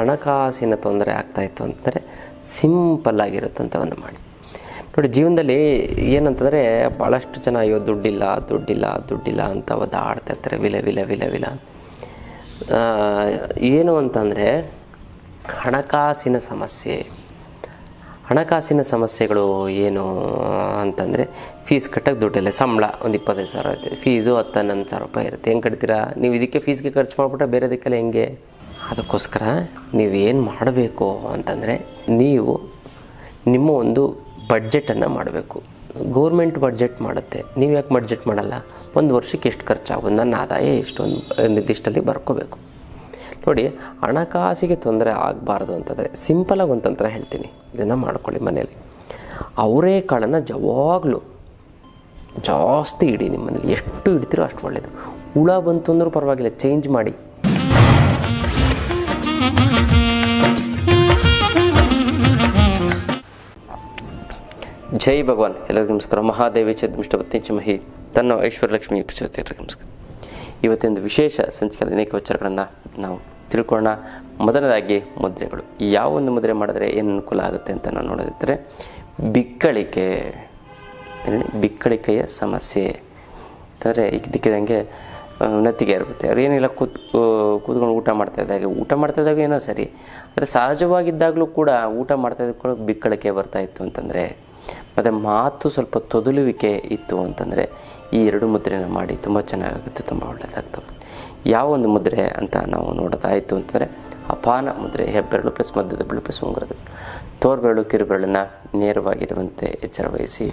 ಹಣಕಾಸಿನ ತೊಂದರೆ ಆಗ್ತಾಯಿತ್ತು ಅಂತಂದರೆ ಸಿಂಪಲ್ ಆಗಿರುತ್ತಂಥವನ್ನು ಮಾಡಿ ನೋಡಿ. ಜೀವನದಲ್ಲಿ ಏನಂತಂದರೆ ಭಾಳಷ್ಟು ಜನ ಅಯ್ಯೋ ದುಡ್ಡಿಲ್ಲ ದುಡ್ಡಿಲ್ಲ ದುಡ್ಡಿಲ್ಲ ಅಂತ ಒದ್ದಾಡ್ತಾ ಇರ್ತಾರೆ, ವಿಲ ವಿಲ ವಿಲ ವಿಲ. ಏನು ಅಂತಂದರೆ ಹಣಕಾಸಿನ ಸಮಸ್ಯೆಗಳು ಏನು ಅಂತಂದರೆ ಫೀಸ್ ಕಟ್ಟೋಕ್ಕೆ ದುಡ್ಡಿಲ್ಲ, ಸಂಬಳ ಒಂದು 25,000 ಇರುತ್ತೆ, ಫೀಸು 10-11,000 ರೂಪಾಯಿ ಇರುತ್ತೆ. ಹೆಂಗೆ ಕಟ್ತೀರಾ ನೀವು? ಇದಕ್ಕೆ ಫೀಸ್ಗೆ ಖರ್ಚು ಮಾಡಿಬಿಟ್ರೆ ಬೇರೆದಕ್ಕೆಲ್ಲ ಹೆಂಗೆ? ಅದಕ್ಕೋಸ್ಕರ ನೀವೇನು ಮಾಡಬೇಕು ಅಂತಂದರೆ ನೀವು ನಿಮ್ಮ ಒಂದು ಬಡ್ಜೆಟನ್ನು ಮಾಡಬೇಕು. ಗೌರ್ಮೆಂಟ್ ಬಡ್ಜೆಟ್ ಮಾಡುತ್ತೆ, ನೀವು ಯಾಕೆ ಬಡ್ಜೆಟ್ ಮಾಡಲ್ಲ? ಒಂದು ವರ್ಷಕ್ಕೆ ಎಷ್ಟು ಖರ್ಚಾಗೋದು, ನನ್ನ ಆದಾಯ ಎಷ್ಟು ಒಂದು ಲಿಸ್ಟಲ್ಲಿ ಬರ್ಕೋಬೇಕು. ನೋಡಿ, ಹಣಕಾಸಿಗೆ ತೊಂದರೆ ಆಗಬಾರ್ದು ಅಂತಂದರೆ ಸಿಂಪಲಾಗಿ ಒಂದು ತಂತ್ರ ಹೇಳ್ತೀನಿ, ಇದನ್ನು ಮಾಡ್ಕೊಳ್ಳಿ ಮನೇಲಿ. ಅವರೇಕಾಳನ್ನು ಯಾವಾಗಲೂ ಜಾಸ್ತಿ ಇಡಿ ನಿಮ್ಮ ಮನೇಲಿ, ಎಷ್ಟು ಇಡ್ತೀರೋ ಅಷ್ಟು ಒಳ್ಳೆಯದು. ಹುಳ ಬಂತು ಅಂದರೂ ಪರವಾಗಿಲ್ಲ, ಚೇಂಜ್ ಮಾಡಿ. ಜೈ ಭಗವಾನ್. ಎಲ್ಲರಿಗೂ ನಮಸ್ಕಾರ. ಮಹಾದೇವಿ ಚದ್ಮಿಷ್ಟಪತ್ತಿ ಮಹಿ ತನ್ನ ಐಶ್ವರ್ಯಲಕ್ಷ್ಮಿ ಯುಕ್ತಿರ್ತೀರಿ. ನಮಸ್ಕಾರ. ಇವತ್ತೊಂದು ವಿಶೇಷ ಸಂಚಿಕೆಯಲ್ಲಿ ಅನೇಕ ವಿಚಾರಗಳನ್ನು ನಾವು ತಿಳ್ಕೊಳ್ಳೋಣ. ಮೊದಲನೇದಾಗಿ ಮುದ್ರೆಗಳು. ಯಾವ ಒಂದು ಮುದ್ರೆ ಮಾಡಿದ್ರೆ ಏನು ಅನುಕೂಲ ಆಗುತ್ತೆ ಅಂತ ನಾವು ನೋಡೋದಿದ್ದರೆ, ಬಿಕ್ಕಳಿಕೆಯ ಸಮಸ್ಯೆ ಅಂದರೆ ಇದ್ದಕ್ಕಿದ್ದಂಗೆ ನತ್ತಿಗೆ ಇರುತ್ತೆ. ಅವ್ರು ಏನಿಲ್ಲ ಕೂತ್ಕೊಂಡು ಊಟ ಮಾಡ್ತಾಯಿದ್ದಾಗ ಏನೋ ಸರಿ, ಆದರೆ ಸಹಜವಾಗಿದ್ದಾಗಲೂ ಕೂಡ ಊಟ ಮಾಡ್ತಾಯಿದ್ದಾಗ ಕೂಡ ಬಿಕ್ಕಳಿಕೆ ಬರ್ತಾಯಿತ್ತು ಅಂತಂದರೆ, ಮತ್ತು ಮಾತು ಸ್ವಲ್ಪ ತೊದಲುವಿಕೆ ಇತ್ತು ಅಂತಂದರೆ ಈ 2 ಮುದ್ರೆನ ಮಾಡಿ ತುಂಬ ಚೆನ್ನಾಗಾಗುತ್ತೆ, ತುಂಬ ಒಳ್ಳೆಯದಾಗ್ತದೆ. ಯಾವ ಒಂದು ಮುದ್ರೆ ಅಂತ ನಾವು ನೋಡೋದಾಯಿತು ಅಂತಂದರೆ, ಅಪಾನ ಮುದ್ರೆ. ಹೆಬ್ಬೆರಳು ಪ್ಲಸ್ ಮಧ್ಯದ ಬೆರಳು ಪ್ಲಸ್ ಉಂಗುರದ ತೋರ್ಬೆರಳು ಕಿರುಬೆರಳನ್ನು ನೇರವಾಗಿರುವಂತೆ ಎಚ್ಚರ ವಹಿಸಿ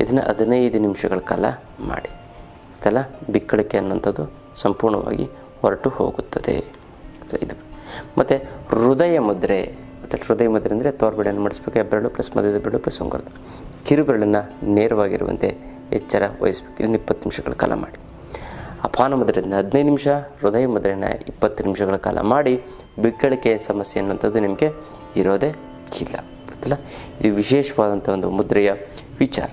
ಇದನ್ನು 15 ನಿಮಿಷಗಳ ಕಾಲ ಮಾಡಿ. ಇದೆಲ್ಲ ಬಿಕ್ಕಳಿಕೆ ಅನ್ನೋಂಥದ್ದು ಸಂಪೂರ್ಣವಾಗಿ ಹೊರಟು ಹೋಗುತ್ತದೆ. ಇದು ಮತ್ತು ಹೃದಯ ಮುದ್ರೆ. ಹೃದಯ ಮುದ್ರೆ ಅಂದರೆ ತೋರ್ಬೆರಳನ್ನು ಮಾಡಿಸ್ಬೇಕು, ಹೆಬ್ಬೆರಳು ಪ್ಲಸ್ ಮಧ್ಯದ ಬೆರಳು ಪ್ಲಸ್ ಉಂಗುರದ ಕಿರುಬೆರಳನ್ನು ನೇರವಾಗಿರುವಂತೆ ಎಚ್ಚರ ವಹಿಸಬೇಕು. ಇದನ್ನು 20 ನಿಮಿಷಗಳ ಕಾಲ ಮಾಡಿ. ಅಪಾನ ಮುದ್ರೆಯಿಂದ 15 ನಿಮಿಷ, ಹೃದಯ ಮುದ್ರೆಯನ್ನು 20 ನಿಮಿಷಗಳ ಕಾಲ ಮಾಡಿ. ಬಿಕ್ಕಳಿಕೆ ಸಮಸ್ಯೆ ಅನ್ನೋಂಥದ್ದು ನಿಮಗೆ ಇರೋದೇ ಇಲ್ಲ, ಗೊತ್ತಲ್ಲ. ಇದು ವಿಶೇಷವಾದಂಥ ಒಂದು ಮುದ್ರೆಯ ವಿಚಾರ.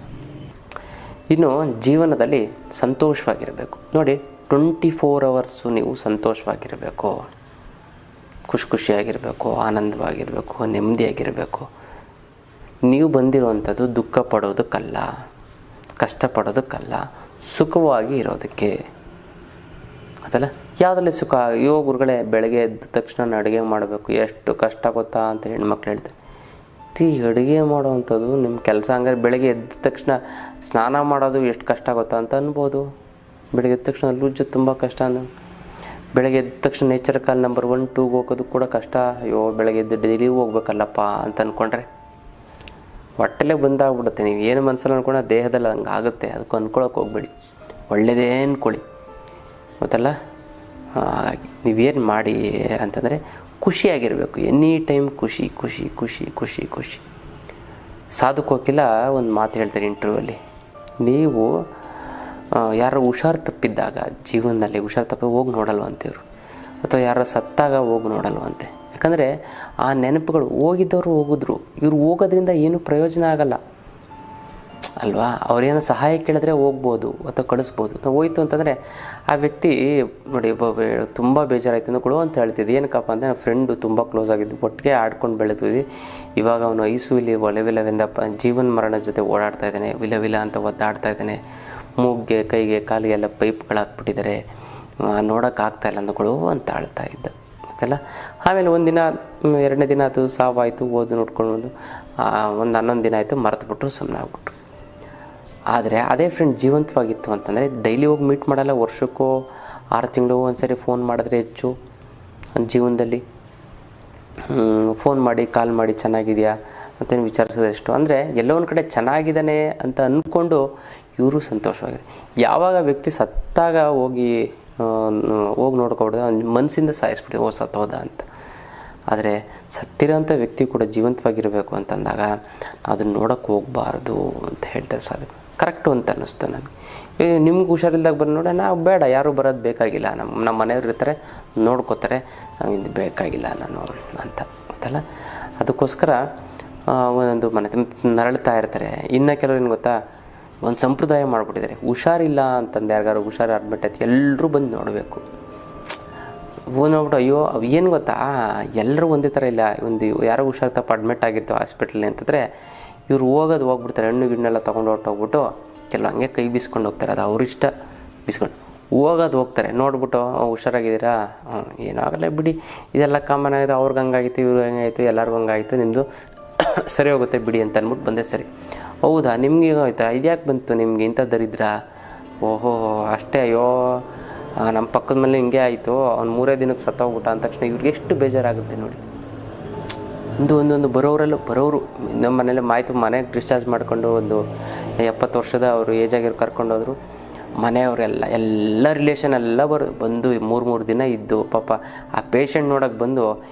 ಇನ್ನು ಜೀವನದಲ್ಲಿ ಸಂತೋಷವಾಗಿರಬೇಕು. ನೋಡಿ, 24 ಅವರ್ಸು ನೀವು ಸಂತೋಷವಾಗಿರಬೇಕು, ಖುಷಿಯಾಗಿರಬೇಕು, ಆನಂದವಾಗಿರಬೇಕು, ನೆಮ್ಮದಿಯಾಗಿರಬೇಕು. ನೀವು ಬಂದಿರುವಂಥದ್ದು ದುಃಖ ಪಡೋದಕ್ಕಲ್ಲ, ಕಷ್ಟಪಡೋದಕ್ಕಲ್ಲ, ಸುಖವಾಗಿ ಇರೋದಕ್ಕೆ, ಅದಲ್ಲ. ಯಾವುದರಲ್ಲಿ ಸುಖ? ಗುರುಗಳೇ ಬೆಳಗ್ಗೆ ಎದ್ದ ತಕ್ಷಣ ಅಡುಗೆ ಮಾಡಬೇಕು, ಎಷ್ಟು ಕಷ್ಟ ಗೊತ್ತಾ ಅಂತ ಹೆಣ್ಮಕ್ಳು ಹೇಳ್ತಾರೆ. ಅಡುಗೆ ಮಾಡೋವಂಥದ್ದು ನಿಮ್ಮ ಕೆಲಸ. ಹಂಗಾರೆ ಬೆಳಗ್ಗೆ ಎದ್ದ ತಕ್ಷಣ ಸ್ನಾನ ಮಾಡೋದು ಎಷ್ಟು ಕಷ್ಟ ಗೊತ್ತಾ ಅಂತ ಅನ್ಬೋದು. ಬೆಳಗ್ಗೆ ಎದ್ದ ತಕ್ಷಣ ಲೂಜು ತುಂಬ ಕಷ್ಟ. ಬೆಳಗ್ಗೆ ಎದ್ದ ತಕ್ಷಣ ನೇಚರ್ ಕಾಲ್ ನಂಬರ್ 1, 2 ಹೋಗೋದು ಕೂಡ ಕಷ್ಟ. ಬೆಳಗ್ಗೆ ಎದ್ದು ಡೈಲಿ ಹೋಗ್ಬೇಕಲ್ಲಪ್ಪ ಅಂತ ಅಂದ್ಕೊಂಡ್ರೆ ಹೊಟ್ಟೆಲೇ ಬಂದಾಗ್ಬಿಡುತ್ತೆ. ನೀವು ಏನು ಮನಸ್ಸಲ್ಲಿ ಅಂದ್ಕೊಂಡ ದೇಹದಲ್ಲಿ ಹಂಗೆ ಆಗುತ್ತೆ. ಅದಕ್ಕೆ ಅಂದ್ಕೊಳಕ್ಕೆ ಹೋಗ್ಬೇಡಿ, ಒಳ್ಳೆಯದೇ ಅಂದ್ಕೊಳ್ಳಿ, ಗೊತ್ತಲ್ಲ. ಹಾಗಾಗಿ ನೀವೇನು ಮಾಡಿ ಅಂತಂದರೆ ಖುಷಿಯಾಗಿರಬೇಕು. ಎನಿ ಟೈಮ್ ಖುಷಿ. ಸಾಧುಕೋಕಿಲ್ಲ ಒಂದು ಮಾತು ಹೇಳ್ತಾರೆ ಇಂಟರ್ವ್ಯೂಲ್ಲಿ, ನೀವು ಯಾರು ಹುಷಾರು ತಪ್ಪಿದ್ದಾಗ ಜೀವನದಲ್ಲಿ ಹುಷಾರು ತಪ್ಪ ಹೋಗಿ ನೋಡಲ್ವಂತೆ ಅಥವಾ ಯಾರೋ ಸತ್ತಾಗ ಹೋಗಿ ನೋಡಲ್ವಂತೆ. ಯಾಕಂದರೆ ಆ ನೆನಪುಗಳು ಹೋಗಿದ್ದವರು ಹೋಗಿದ್ರು, ಇವ್ರು ಹೋಗೋದ್ರಿಂದ ಏನೂ ಪ್ರಯೋಜನ ಆಗಲ್ಲ ಅಲ್ವಾ. ಅವ್ರೇನೋ ಸಹಾಯ ಕೇಳಿದ್ರೆ ಹೋಗ್ಬೋದು ಅಥವಾ ಕಳಿಸ್ಬೋದು. ಹೋಯ್ತು ಅಂತಂದರೆ ಆ ವ್ಯಕ್ತಿ ನೋಡಿ ತುಂಬ ಬೇಜಾರಾಯ್ತು ಅಂದ್ಕೊಳ್ಳೋ ಅಂತ ಹೇಳ್ತಿದ್ದೆ. ಏನಕ್ಕಪ್ಪ ಅಂದರೆ ನನ್ನ ಫ್ರೆಂಡು ತುಂಬ ಕ್ಲೋಸ್ ಆಗಿದ್ದು, ಒಟ್ಟಿಗೆ ಆಡ್ಕೊಂಡು ಬೆಳೆದ್ವಿ. ಇವಾಗ ಅವನು ಐಸೂಲಿ ಒಲೆವಿಲವೆಂದ ಜೀವನ ಮರಣ ಜೊತೆ ಓಡಾಡ್ತಾ ಇದ್ದಾನೆ, ವಿಲ ಅಂತ ಒದ್ದಾಡ್ತಾ ಇದ್ದಾನೆ. ಮೂಗಿಗೆ ಕೈಗೆ ಕಾಲಿಗೆಲ್ಲ ಪೈಪ್ಗಳಾಕ್ಬಿಟ್ಟಿದ್ದಾರೆ, ನೋಡೋಕ್ಕಾಗ್ತಾಯಿಲ್ಲ ಅಂದ್ಕೊಳ್ಳೋ ಅಂತ ಆಳ್ತಾ ಇದ್ದ ಮತ್ತೆಲ್ಲ. ಆಮೇಲೆ ಒಂದಿನ 2ನೇ ದಿನ ಅದು ಸಾವಾಯಿತು, ಓದು ನೋಡ್ಕೊಂಡು ಒಂದು 11 ದಿನ ಆಯಿತು, ಮರೆತುಬಿಟ್ರು, ಸುಮ್ಮನೆ ಆಗ್ಬಿಟ್ರು. ಆದರೆ ಅದೇ ಫ್ರೆಂಡ್ ಜೀವಂತವಾಗಿತ್ತು ಅಂತಂದರೆ ಡೈಲಿ ಹೋಗಿ ಮೀಟ್ ಮಾಡಲ್ಲ, ವರ್ಷಕ್ಕೋ 6 ತಿಂಗಳು ಒಂದ್ಸರಿ ಫೋನ್ ಮಾಡಿದ್ರೆ ಹೆಚ್ಚು. ಜೀವನದಲ್ಲಿ ಫೋನ್ ಮಾಡಿ ಕಾಲ್ ಮಾಡಿ ಚೆನ್ನಾಗಿದೆಯಾ ಅಂತೇನು ವಿಚಾರಿಸೋದು ಎಷ್ಟು. ಅಂದರೆ ಎಲ್ಲೋ ಒಂದು ಕಡೆ ಚೆನ್ನಾಗಿದ್ದಾನೆ ಅಂತ ಅಂದ್ಕೊಂಡು ಇವರು ಸಂತೋಷವಾಗಿರಿ. ಯಾವಾಗ ವ್ಯಕ್ತಿ ಸತ್ತಾಗ ಹೋಗಿ ನೋಡ್ಕೊಬಿಡ್ದು, ಮನಸ್ಸಿಂದ ಸಾಯಿಸ್ಬಿಡಿ, ಸತ್ತೋದ ಅಂತ. ಆದರೆ ಸತ್ತಿರೋಂಥ ವ್ಯಕ್ತಿ ಕೂಡ ಜೀವಂತವಾಗಿರಬೇಕು ಅಂತಂದಾಗ ಅದನ್ನು ನೋಡೋಕ್ಕೆ ಹೋಗಬಾರ್ದು ಅಂತ ಹೇಳ್ತಾರೆ ಸಾಧಕರು. ಕರೆಕ್ಟು ಅಂತ ಅನ್ನಿಸ್ತು ನನಗೆ. ಈಗ ನಿಮ್ಗೆ ಹುಷಾರಿಲ್ದಾಗ ಬಂದು ನೋಡಿ, ನಾವು ಬೇಡ, ಯಾರೂ ಬರೋದು ಬೇಕಾಗಿಲ್ಲ, ನಮ್ಮ ಮನೆಯವ್ರು ಇರ್ತಾರೆ, ನೋಡ್ಕೋತಾರೆ, ಇದು ಬೇಕಾಗಿಲ್ಲ ನಾನು ಅಂತ ಅಂತಲ್ಲ. ಅದಕ್ಕೋಸ್ಕರ ಒಂದೊಂದು ಮನೆ ನರಳ್ತಾ ಇರ್ತಾರೆ. ಇನ್ನು ಕೆಲವ್ರು ಏನು ಗೊತ್ತಾ, ಒಂದು ಸಂಪ್ರದಾಯ ಮಾಡಿಬಿಟ್ಟಿದ್ದಾರೆ, ಹುಷಾರಿಲ್ಲ ಅಂತಂದು ಯಾರಿಗಾರು ಹುಷಾರು ಅಡ್ಮಿಟ್ ಆಯ್ತು ಎಲ್ಲರೂ ಬಂದು ನೋಡಬೇಕು. ನೋಡ್ಬಿಟ್ಟು ಅಯ್ಯೋ ಏನು ಗೊತ್ತಾ, ಎಲ್ಲರೂ ಒಂದೇ ಥರ ಇಲ್ಲ. ಒಂದು ಯಾರೋ ಹುಷಾರು ತಪ್ಪ ಅಡ್ಮಿಟ್ ಆಗಿತ್ತು ಹಾಸ್ಪಿಟ್ಲಲ್ಲಿ ಅಂತಂದರೆ ಇವ್ರು ಹೋಗ್ಬಿಡ್ತಾರೆ, ಹಣ್ಣು ಗಿಣ್ಣೆಲ್ಲ ತೊಗೊಂಡು ಹೊರಟೋಗ್ಬಿಟ್ಟು ಕೆಲವು ಹಂಗೆ ಕೈ ಬೀಸ್ಕೊಂಡು ಹೋಗ್ತಾರೆ. ಅದು ಅವ್ರಿಷ್ಟ ಬೀಸ್ಕೊಂಡು ಹೋಗ್ತಾರೆ. ನೋಡ್ಬಿಟ್ಟು ಹುಷಾರಾಗಿದ್ದೀರಾ, ಏನೂ ಆಗಲ್ಲ ಬಿಡಿ, ಇದೆಲ್ಲ ಕಾಮನ್ ಆಗಿದೆ, ಅವ್ರಿಗೆ ಹಂಗಾಗಿತ್ತು, ಇವ್ರಿಗೆ ಹಂಗಾಯಿತು, ಎಲ್ಲರಿಗೂ ಹಂಗಾಯಿತು, ನಿಮ್ಮದು ಸರಿ ಹೋಗುತ್ತೆ ಬಿಡಿ ಅಂತ ಅಂದ್ಬಿಟ್ಟು ಬಂದೆ. ಸರಿ ಹೌದಾ, ನಿಮ್ಗೆ ಆಯ್ತಾ, ಇದ್ಯಾಕೆ ಬಂತು ನಿಮಗೆ ಇಂಥ ದರಿದ್ರ? ಓಹೋ ಅಷ್ಟೇ, ಅಯ್ಯೋ ನಮ್ಮ ಪಕ್ಕದ ಮೇಲೆ ಹಿಂಗೆ ಆಯಿತು, ಅವ್ನು 3 ದಿನಕ್ಕೆ ಸತ್ತೋಗ್ಬಿಟ್ಟ ಅಂದ ತಕ್ಷಣ ಇವ್ರಿಗೆ ಎಷ್ಟು ಬೇಜಾರಾಗುತ್ತೆ ನೋಡಿ. ಒಂದೊಂದು ಬರೋರು ನಮ್ಮ ಮನೇಲಿ ಮನೆಗೆ ಡಿಸ್ಚಾರ್ಜ್ ಮಾಡಿಕೊಂಡು ಒಂದು 70 ವರ್ಷದ ಅವರು ಏಜ್ ಆಗಿರೋ ಕರ್ಕೊಂಡೋದ್ರು. ಮನೆಯವರೆಲ್ಲ ರಿಲೇಷನ್ ಎಲ್ಲ ಬಂದು 3 ದಿನ ಇದ್ದು ಪಾಪ ಆ ಪೇಷಂಟ್ ನೋಡೋಕ್ಕೆ ಬಂದು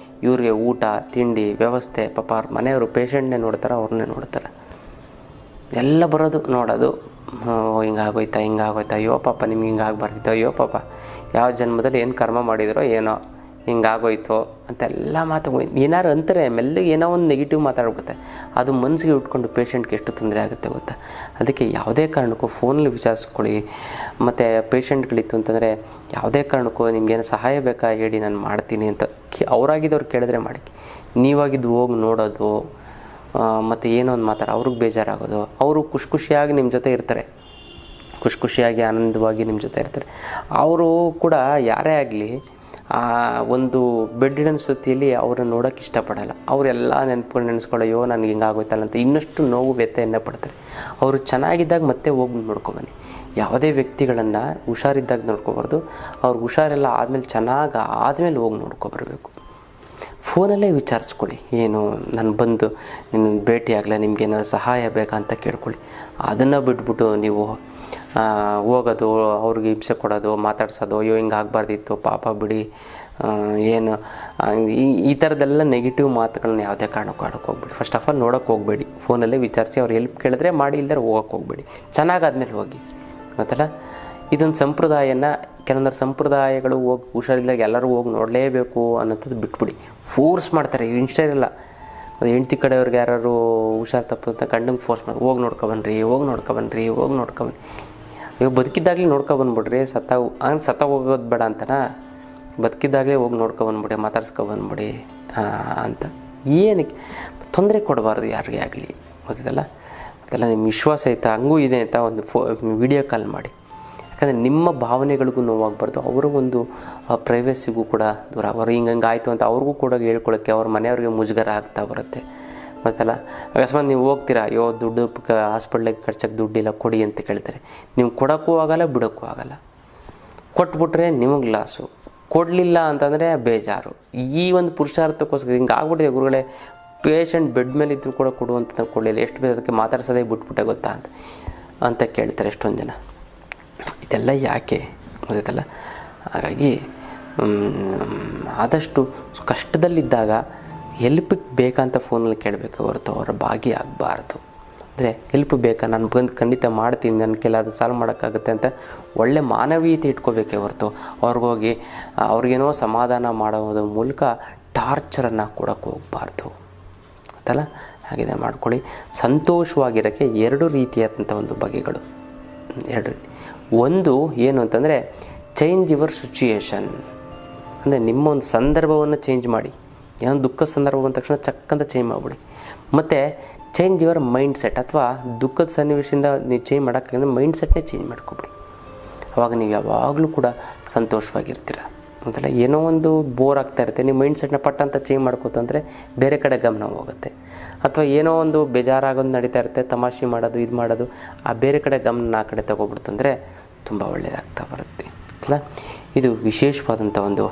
ಇವ್ರಿಗೆ ಊಟ ತಿಂಡಿ ವ್ಯವಸ್ಥೆ, ಪಾಪ ಅವ್ರ ಮನೆಯವರು ಪೇಷಂಟ್ನೇ ನೋಡ್ತಾರೆ, ಅವ್ರನ್ನೇ ನೋಡ್ತಾರೆ, ಎಲ್ಲ ಬರೋದು ನೋಡೋದು. ಹಿಂಗಾಗೋಯ್ತಾ, ಅಯ್ಯೋ ಪಾಪ ನಿಮ್ಗೆ ಹಿಂಗಾಗಬಾರ್ದಿತ್ತು, ಅಯ್ಯೋ ಪಾಪ ಯಾವ ಜನ್ಮದಲ್ಲಿ ಏನು ಕರ್ಮ ಮಾಡಿದ್ರೋ ಏನೋ ಹಿಂಗಾಗೋಯ್ತು ಅಂತೆಲ್ಲ ಏನಾರು ಅಂತಾರೆ. ಮೆಲ್ಲಗೆ ಏನೋ ಒಂದು ನೆಗೆಟಿವ್ ಮಾತಾಡ್ಬಿಡುತ್ತೆ, ಅದು ಮನಸ್ಸಿಗೆ ಉಟ್ಕೊಂಡು ಪೇಷಂಟ್ಗೆ ಎಷ್ಟು ತೊಂದರೆ ಆಗುತ್ತೆ ಗೊತ್ತಾ. ಅದಕ್ಕೆ ಯಾವುದೇ ಕಾರಣಕ್ಕೂ ಫೋನಲ್ಲಿ ವಿಚಾರಿಸ್ಕೊಳ್ಳಿ. ಮತ್ತು ಪೇಷಂಟ್ಗಳಿತ್ತು ಅಂತಂದರೆ ಯಾವುದೇ ಕಾರಣಕ್ಕೂ ನಿಮಗೇನು ಸಹಾಯ ಬೇಕಾ ಹೇಳಿ, ನಾನು ಮಾಡ್ತೀನಿ ಅಂತ ಅವರಾಗಿದ್ದವ್ರು ಕೇಳಿದ್ರೆ ಮಾಡಿ. ನೀವಾಗಿದ್ದು ಹೋಗಿ ನೋಡೋದು ಮತ್ತು ಏನೋ ಒಂದು ಅವ್ರಿಗೆ ಬೇಜಾರಾಗೋದು. ಅವರು ಖುಷಿಯಾಗಿ ನಿಮ್ಮ ಜೊತೆ ಇರ್ತಾರೆ, ಖುಷಿಯಾಗಿ ಆನಂದವಾಗಿ ನಿಮ್ಮ ಜೊತೆ ಇರ್ತಾರೆ. ಅವರು ಕೂಡ ಯಾರೇ ಆಗಲಿ ಆ ಒಂದು ಬೆಡ್ಡಿನ ಸ್ಥಿತಿಯಲ್ಲಿ ಅವ್ರನ್ನ ನೋಡೋಕ್ಕೆ ಇಷ್ಟಪಡಲ್ಲ. ಅವರೆಲ್ಲ ನೆನೆಸ್ಕೊಳ್ಳೋ ಅಯ್ಯೋ ನನಗೆ ಹಿಂಗಾಗೋಯ್ತಲ್ಲ ಅಂತ ಇನ್ನಷ್ಟು ನೋವು ವ್ಯಥೆಯನ್ನು ಪಡ್ತಾರೆ. ಅವರು ಚೆನ್ನಾಗಿದ್ದಾಗ ಮತ್ತೆ ಹೋಗಿ ನೋಡ್ಕೊಬನ್ನಿ. ಯಾವುದೇ ವ್ಯಕ್ತಿಗಳನ್ನು ಹುಷಾರಿದ್ದಾಗ ನೋಡ್ಕೊಬಾರ್ದು, ಅವ್ರಿಗೆ ಹುಷಾರೆಲ್ಲ ಆದಮೇಲೆ ಹೋಗಿ ನೋಡ್ಕೊಬರ್ಬೇಕು. ಫೋನಲ್ಲೇ ವಿಚಾರಿಸ್ಕೊಳ್ಳಿ, ಏನು ನಾನು ಬಂದು ನಿನ್ನ ಭೇಟಿ ಆಗಲ್ಲ, ನಿಮ್ಗೇನಾದ್ರು ಸಹಾಯ ಬೇಕಾ ಅಂತ ಕೇಳ್ಕೊಳ್ಳಿ. ಅದನ್ನು ಬಿಟ್ಬಿಟ್ಟು ನೀವು ಹೋಗೋದು, ಅವ್ರಿಗೆ ಹಿಂಸೆ ಕೊಡೋದು, ಮಾತಾಡ್ಸೋದು, ಅಯ್ಯೋ ಹಿಂಗೆ ಆಗಬಾರ್ದಿತ್ತು ಪಾಪ ಬಿಡಿ, ಏನು ಈ ಥರದ್ದೆಲ್ಲ ನೆಗೆಟಿವ್ ಮಾತುಗಳನ್ನ ಯಾವುದೇ ಕಾರಣಕ್ಕೂ ಆಡೋಕ್ಕೆ ಹೋಗ್ಬೇಡಿ. ಫಸ್ಟ್ ಆಫ್ ಆಲ್ ನೋಡೋಕ್ಕೆ ಹೋಗಬೇಡಿ, ಫೋನಲ್ಲೇ ವಿಚಾರಿಸಿ ಅವ್ರು ಹೆಲ್ಪ್ ಕೇಳಿದ್ರೆ ಮಾಡಿ, ಇಲ್ಲದ್ರೆ ಹೋಗೋಕ್ಕೆ ಹೋಗಬೇಡಿ. ಚೆನ್ನಾಗಾದ್ಮೇಲೆ ಹೋಗಿ ಗೊತ್ತಲ್ಲ. ಇದೊಂದು ಸಂಪ್ರದಾಯನ ಕೆಲವೊಂದರ ಸಂಪ್ರದಾಯಗಳು ಹೋಗಿ ಹುಷಾರಿಲ್ದಾಗ ಎಲ್ಲರೂ ಹೋಗಿ ನೋಡಲೇಬೇಕು ಅನ್ನೋಂಥದ್ದು ಬಿಟ್ಬಿಡಿ. ಫೋರ್ಸ್ ಮಾಡ್ತಾರೆ ಇನ್ಸ್ಟಾರೆಲ್ಲ. ಹೆಂಡ್ತಿ ಕಡೆಯವ್ರಿಗೆ ಯಾರು ಹುಷಾರು ತಪ್ಪು ಅಂತ ಗಂಡಂಗೆ ಫೋರ್ಸ್ ಮಾಡಿ ಹೋಗಿ ನೋಡ್ಕೊಬನ್ರಿ. ಇವಾಗ ಬದುಕಿದ್ದಾಗಲೇ ನೋಡ್ಕೊಬಂದ್ಬಿಡ್ರಿ, ಸತ್ತ ಹೋಗೋದು ಬೇಡ ಅಂತನಾ, ಬದುಕಿದ್ದಾಗಲೇ ಹೋಗಿ ನೋಡ್ಕೊಬಂದ್ಬಿಡಿ, ಮಾತಾಡ್ಸ್ಕೊಬಂದ್ಬಿಡಿ ಅಂತ. ಏನಕ್ಕೆ ತೊಂದರೆ ಕೊಡಬಾರ್ದು ಯಾರಿಗೆ ಆಗಲಿ, ಗೊತ್ತಿಲ್ಲ. ಅದೆಲ್ಲ ನಿಮ್ಮ ವಿಶ್ವಾಸ ಐತಾ ಹಂಗೂ ಇದೆ ಅಂತ ಒಂದು ವಿಡಿಯೋ ಕಾಲ್ ಮಾಡಿ. ಯಾಕಂದರೆ ನಿಮ್ಮ ಭಾವನೆಗಳಿಗೂ ನೋವಾಗಬಾರ್ದು, ಅವ್ರಿಗೊಂದು ಪ್ರೈವೇಸಿಗೂ ಕೂಡ ದೂರ. ಅವರು ಹಿಂಗೆ ಆಯಿತು ಅಂತ ಅವ್ರಿಗೂ ಕೂಡ ಹೇಳ್ಕೊಳ್ಳೋಕ್ಕೆ ಅವ್ರ ಮನೆಯವ್ರಿಗೆ ಮುಜುಗರ ಆಗ್ತಾ ಬರುತ್ತೆ, ಗೊತ್ತಲ್ಲ. ಅಕಸ್ಮಾತ್ ನೀವು ಹೋಗ್ತೀರಾ, ಅಯ್ಯೋ ದುಡ್ಡು ಹಾಸ್ಪಿಟ್ಲಿಗೆ ಖರ್ಚಾಗಿ ದುಡ್ಡಿಲ್ಲ ಕೊಡಿ ಅಂತ ಕೇಳ್ತಾರೆ. ನೀವು ಕೊಡೋಕ್ಕೂ ಆಗಲ್ಲ, ಬಿಡೋಕ್ಕೂ ಆಗಲ್ಲ. ಕೊಟ್ಬಿಟ್ರೆ ನಿಮಗೆ ಲಾಸು, ಕೊಡಲಿಲ್ಲ ಅಂತಂದರೆ ಬೇಜಾರು. ಈ ಒಂದು ಪುರುಷಾರ್ಥಕ್ಕೋಸ್ಕರ ಹಿಂಗೆ ಆಗ್ಬಿಟ್ಟಿದೆ ಗುರುಗಳೇ. ಪೇಷಂಟ್ ಬೆಡ್ ಮೇಲೆ ಇದ್ದರೂ ಕೂಡ ಕೊಡುವಂತ ಕೊಡಲಿಲ್ಲ, ಎಷ್ಟು ಬೇಗ ಅದಕ್ಕೆ ಮಾತಾಡ್ಸೋದೇ ಬಿಟ್ಬಿಟ್ಟೆ ಗೊತ್ತಾ ಅಂತ ಕೇಳ್ತಾರೆ ಎಷ್ಟೊಂದು ಜನ. ಇದೆಲ್ಲ ಯಾಕೆ ಗೊತ್ತಲ್ಲ. ಹಾಗಾಗಿ ಆದಷ್ಟು ಕಷ್ಟದಲ್ಲಿದ್ದಾಗ ಹೆಲ್ಪಿಗೆ ಬೇಕಂತ ಫೋನಲ್ಲಿ ಕೇಳಬೇಕು ಹೊರತು ಅವರ ಭಾಗಿಯಾಗಬಾರ್ದು. ಅಂದರೆ ಹೆಲ್ಪ್ ಬೇಕಾ, ನಾನು ಬಂದು ಖಂಡಿತ ಮಾಡ್ತೀನಿ, ನನ್ನ ಕೆಲವು ಸಾಲ್ವ್ ಮಾಡೋಕ್ಕಾಗುತ್ತೆ ಅಂತ ಒಳ್ಳೆ ಮಾನವೀಯತೆ ಇಟ್ಕೋಬೇಕೇ ಹೊರತು ಅವ್ರಿಗೋಗಿ ಅವ್ರಿಗೇನೋ ಸಮಾಧಾನ ಮಾಡೋದ್ರ ಮೂಲಕ ಟಾರ್ಚರನ್ನು ಕೊಡೋಕ್ಕೆ ಹೋಗಬಾರ್ದು ಗೊತ್ತಲ್ಲ. ಹಾಗಿದೆ ಮಾಡ್ಕೊಳ್ಳಿ. ಸಂತೋಷವಾಗಿರೋಕ್ಕೆ 2 ರೀತಿಯಾದಂಥ ಒಂದು ಬಗೆಗಳು, 2 ರೀತಿ. ಒಂದು ಏನು ಅಂತಂದರೆ ಚೇಂಜ್ ಯುವರ್ ಸಿಚುಯೇಷನ್, ಅಂದರೆ ನಿಮ್ಮ ಒಂದು ಸಂದರ್ಭವನ್ನು ಚೇಂಜ್ ಮಾಡಿ. ಏನೋ ದುಃಖ ಸಂದರ್ಭ ಬಂದ ತಕ್ಷಣ ಚಕ್ಕಂತ ಚೇಂಜ್ ಮಾಡಿಬಿಡಿ. ಮತ್ತು ಚೇಂಜ್ ಯುವರ್ ಮೈಂಡ್ ಸೆಟ್, ಅಥವಾ ದುಃಖದ ಸನ್ನಿವೇಶದಿಂದ ನೀವು ಚೇಂಜ್ ಮಾಡೋಕ್ಕಾಗಂದ್ರೆ ಮೈಂಡ್ ಸೆಟ್ನೇ ಚೇಂಜ್ ಮಾಡ್ಕೊಬಿಡಿ. ಅವಾಗ ನೀವು ಯಾವಾಗಲೂ ಕೂಡ ಸಂತೋಷವಾಗಿರ್ತೀರ ಅಂತಲ್ಲ. ಏನೋ ಒಂದು ಬೋರ್ ಆಗ್ತಾ ಇರುತ್ತೆ, ನೀವು ಮೈಂಡ್ ಸೆಟ್ನ ಪಟ್ಟಂತ ಚೇಂಜ್ ಮಾಡ್ಕೋತಂದರೆ ಬೇರೆ ಕಡೆ ಗಮನ ಹೋಗುತ್ತೆ. ಅಥವಾ ಏನೋ ಒಂದು ಬೇಜಾರಾಗೋದು ನಡೀತಾ ಇರುತ್ತೆ, ತಮಾಷೆ ಮಾಡೋದು ಇದು ಮಾಡೋದು, ಆ ಬೇರೆ ಕಡೆ ಗಮನ ಆ ಕಡೆ ತಗೊಬಿಡ್ತಂದರೆ ತುಂಬ ಒಳ್ಳೆಯದಾಗ್ತಾ ಬರುತ್ತೆ ಅಲ್ಲ. ಇದು ವಿಶೇಷವಾದಂಥ ಒಂದು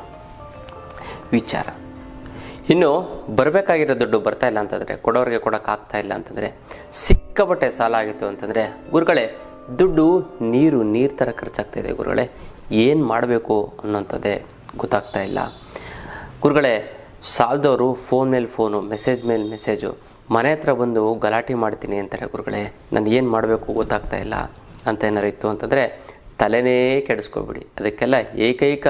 ವಿಚಾರ. ಇನ್ನು ಬರಬೇಕಾಗಿರೋ ದುಡ್ಡು ಬರ್ತಾ ಇಲ್ಲ ಅಂತಂದರೆ, ಕೊಡೋರಿಗೆ ಕೊಡೋಕ್ಕಾಗ್ತಾ ಇಲ್ಲ ಅಂತಂದರೆ, ಸಿಕ್ಕಾಪಟ್ಟೆ ಸಾಲ ಆಗಿತ್ತು ಅಂತಂದರೆ, ಗುರುಗಳೇ ದುಡ್ಡು ನೀರು ಥರ ಖರ್ಚಾಗ್ತಾಯಿದೆ ಗುರುಗಳೇ, ಏನು ಮಾಡಬೇಕು ಅನ್ನೋಂಥದ್ದೇ ಗೊತ್ತಾಗ್ತಾ ಇಲ್ಲ ಗುರುಗಳೇ. ಸಾಲದವರು ಫೋನ್ ಮೇಲೆ ಫೋನು, ಮೆಸೇಜ್ ಮೇಲೆ ಮೆಸೇಜು, ಮನೆ ಹತ್ರ ಬಂದು ಗಲಾಟೆ ಮಾಡ್ತೀನಿ ಅಂತಾರೆ ಗುರುಗಳೇ, ನಾನು ಏನು ಮಾಡಬೇಕು ಗೊತ್ತಾಗ್ತಾ ಇಲ್ಲ ಅಂತ ಏನಾರು ಇತ್ತು ಅಂತಂದರೆ ತಲೆನೇ ಕೆಡಿಸ್ಕೊಬಿಡಿ. ಅದಕ್ಕೆಲ್ಲ ಏಕೈಕ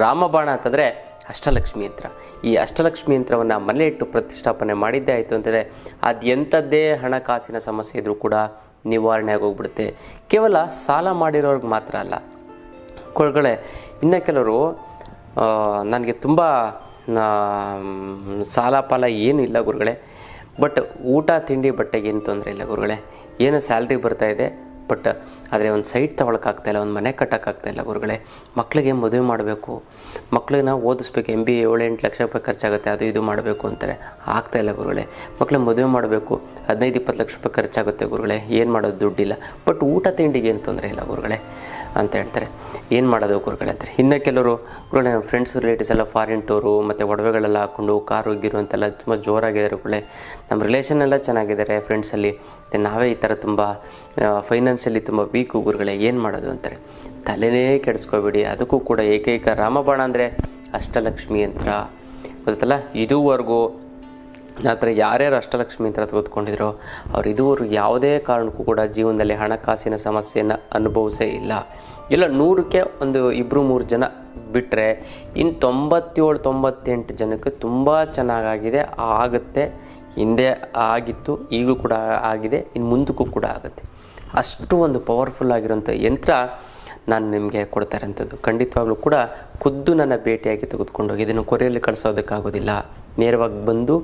ರಾಮಬಾಣ ಅಂತಂದರೆ ಅಷ್ಟಲಕ್ಷ್ಮಿ ಯಂತ್ರ. ಈ ಅಷ್ಟಲಕ್ಷ್ಮಿ ಯಂತ್ರವನ್ನು ಮನೆ ಇಟ್ಟು ಪ್ರತಿಷ್ಠಾಪನೆ ಮಾಡಿದ್ದೇ ಆಯಿತು ಅಂತಂದರೆ ಅದು ಎಂಥದ್ದೇ ಹಣಕಾಸಿನ ಸಮಸ್ಯೆ ಇದ್ದರೂ ಕೂಡ ನಿವಾರಣೆ ಆಗೋಗ್ಬಿಡುತ್ತೆ. ಕೇವಲ ಸಾಲ ಮಾಡಿರೋರ್ಗೆ ಮಾತ್ರ ಅಲ್ಲ ಗುರುಗಳೇ, ಇನ್ನು ಕೆಲವರು ನನಗೆ ತುಂಬ ಸಾಲ ಪಾಲ ಏನೂ ಇಲ್ಲ ಗುರುಗಳೇ, ಬಟ್ ಊಟ ತಿಂಡಿ ಬಟ್ಟೆಗೆ ಏನು ತೊಂದರೆ ಇಲ್ಲ ಗುರುಗಳೇ, ಏನು ಸ್ಯಾಲ್ರಿ ಬರ್ತಾಯಿದೆ, ಬಟ್ ಆದರೆ ಒಂದು ಸೈಟ್ ತೊಗೊಳಕ್ಕಾಗ್ತಾಯಿಲ್ಲ, ಒಂದು ಮನೆ ಕಟ್ಟೋಕ್ಕಾಗ್ತಾಯಿಲ್ಲ ಗುರುಗಳೇ. ಮಕ್ಕಳಿಗೆ ಮದುವೆ ಮಾಡಬೇಕು, ಮಕ್ಕಳನ್ನ ಓದಿಸ್ಬೇಕು, MBA 7-8 ಲಕ್ಷ ರೂಪಾಯಿ ಖರ್ಚಾಗುತ್ತೆ, ಅದು ಇದು ಮಾಡಬೇಕು ಅಂತಾರೆ, ಆಗ್ತಾಯಿಲ್ಲ ಗುರುಗಳೇ. ಮಕ್ಕಳಿಗೆ ಮದುವೆ ಮಾಡಬೇಕು, 15-20 ಲಕ್ಷ ರೂಪಾಯಿ ಖರ್ಚಾಗುತ್ತೆ ಗುರುಗಳೇ, ಏನು ಮಾಡೋದು, ದುಡ್ಡಿಲ್ಲ, ಬಟ್ ಊಟ ತಿಂಡಿಗೆ ಏನು ತೊಂದರೆ ಇಲ್ಲ ಗುರುಗಳೇ ಅಂತ ಹೇಳ್ತಾರೆ. ಏನು ಮಾಡೋದು ಗುರುಗಳೇ ಅಂತಾರೆ. ಇನ್ನು ಕೆಲವರು ಗುರುಗಳೇ, ನಮ್ಮ ಫ್ರೆಂಡ್ಸ್ ರಿಲೇಟಿವ್ಸ್ ಎಲ್ಲ ಫಾರಿನ್ ಟೂರು ಮತ್ತು ಒಡವೆಗಳೆಲ್ಲ ಹಾಕ್ಕೊಂಡು ಕಾರು ಗಿರು ಅಂತೆಲ್ಲ ತುಂಬ ಜೋರಾಗಿದ್ದಾರೆ ಗುರುಗಳೇ. ನಮ್ಮ ರಿಲೇಷನ್ ಎಲ್ಲ ಚೆನ್ನಾಗಿದ್ದಾರೆ ಫ್ರೆಂಡ್ಸಲ್ಲಿ, ನಾವೇ ಈ ಥರ ತುಂಬ ಫೈನಾನ್ಷಿಯಲಿ ತುಂಬ ವೀಕು ಗುರುಗಳೇ, ಏನು ಮಾಡೋದು ಅಂತಾರೆ. ತಲೆನೇ ಕೆಡಿಸ್ಕೋಬೇಡಿ, ಅದಕ್ಕೂ ಕೂಡ ಏಕೈಕ ರಾಮಬಾಣ ಅಂದರೆ ಅಷ್ಟಲಕ್ಷ್ಮಿ ಯಂತ್ರ ಗೊತ್ತಲ್ಲ. ಇದುವರೆಗೂ ಆ ಥರ ಯಾರ್ಯಾರು ಅಷ್ಟಲಕ್ಷ್ಮಿ ಯಂತ್ರ ತೆಗೆದುಕೊಂಡಿದ್ರೋ ಅವ್ರು ಇದುವರೆಗೂ ಯಾವುದೇ ಕಾರಣಕ್ಕೂ ಕೂಡ ಜೀವನದಲ್ಲಿ ಹಣಕಾಸಿನ ಸಮಸ್ಯೆಯನ್ನು ಅನುಭವಿಸೇ ಇಲ್ಲ. 100ಕ್ಕೆ ಒಂದು 2-3 ಜನ ಬಿಟ್ಟರೆ ಇನ್ನು 97-98 ಜನಕ್ಕೆ ತುಂಬ ಚೆನ್ನಾಗಾಗಿದೆ, ಆಗುತ್ತೆ, ಹಿಂದೆ ಆಗಿತ್ತು, ಈಗಲೂ ಕೂಡ ಆಗಿದೆ, ಇನ್ನು ಮುಂದಕ್ಕೂ ಕೂಡ ಆಗುತ್ತೆ. ಅಷ್ಟು ಒಂದು ಪವರ್ಫುಲ್ ಆಗಿರೋಂಥ ಯಂತ್ರ ನಾನು ನಿಮಗೆ ಕೊಡ್ತಾ ಇರೋಂಥದ್ದು. ಖಂಡಿತವಾಗ್ಲೂ ಕೂಡ ಖುದ್ದು ನನ್ನ ಭೇಟಿಯಾಗಿ ತೆಗೆದುಕೊಂಡೋಗಿ, ಇದನ್ನು ಕೊರಿಯಲ್ಲಿ ಕಳಿಸೋದಕ್ಕಾಗೋದಿಲ್ಲ, ನೇರವಾಗಿ ಬಂದು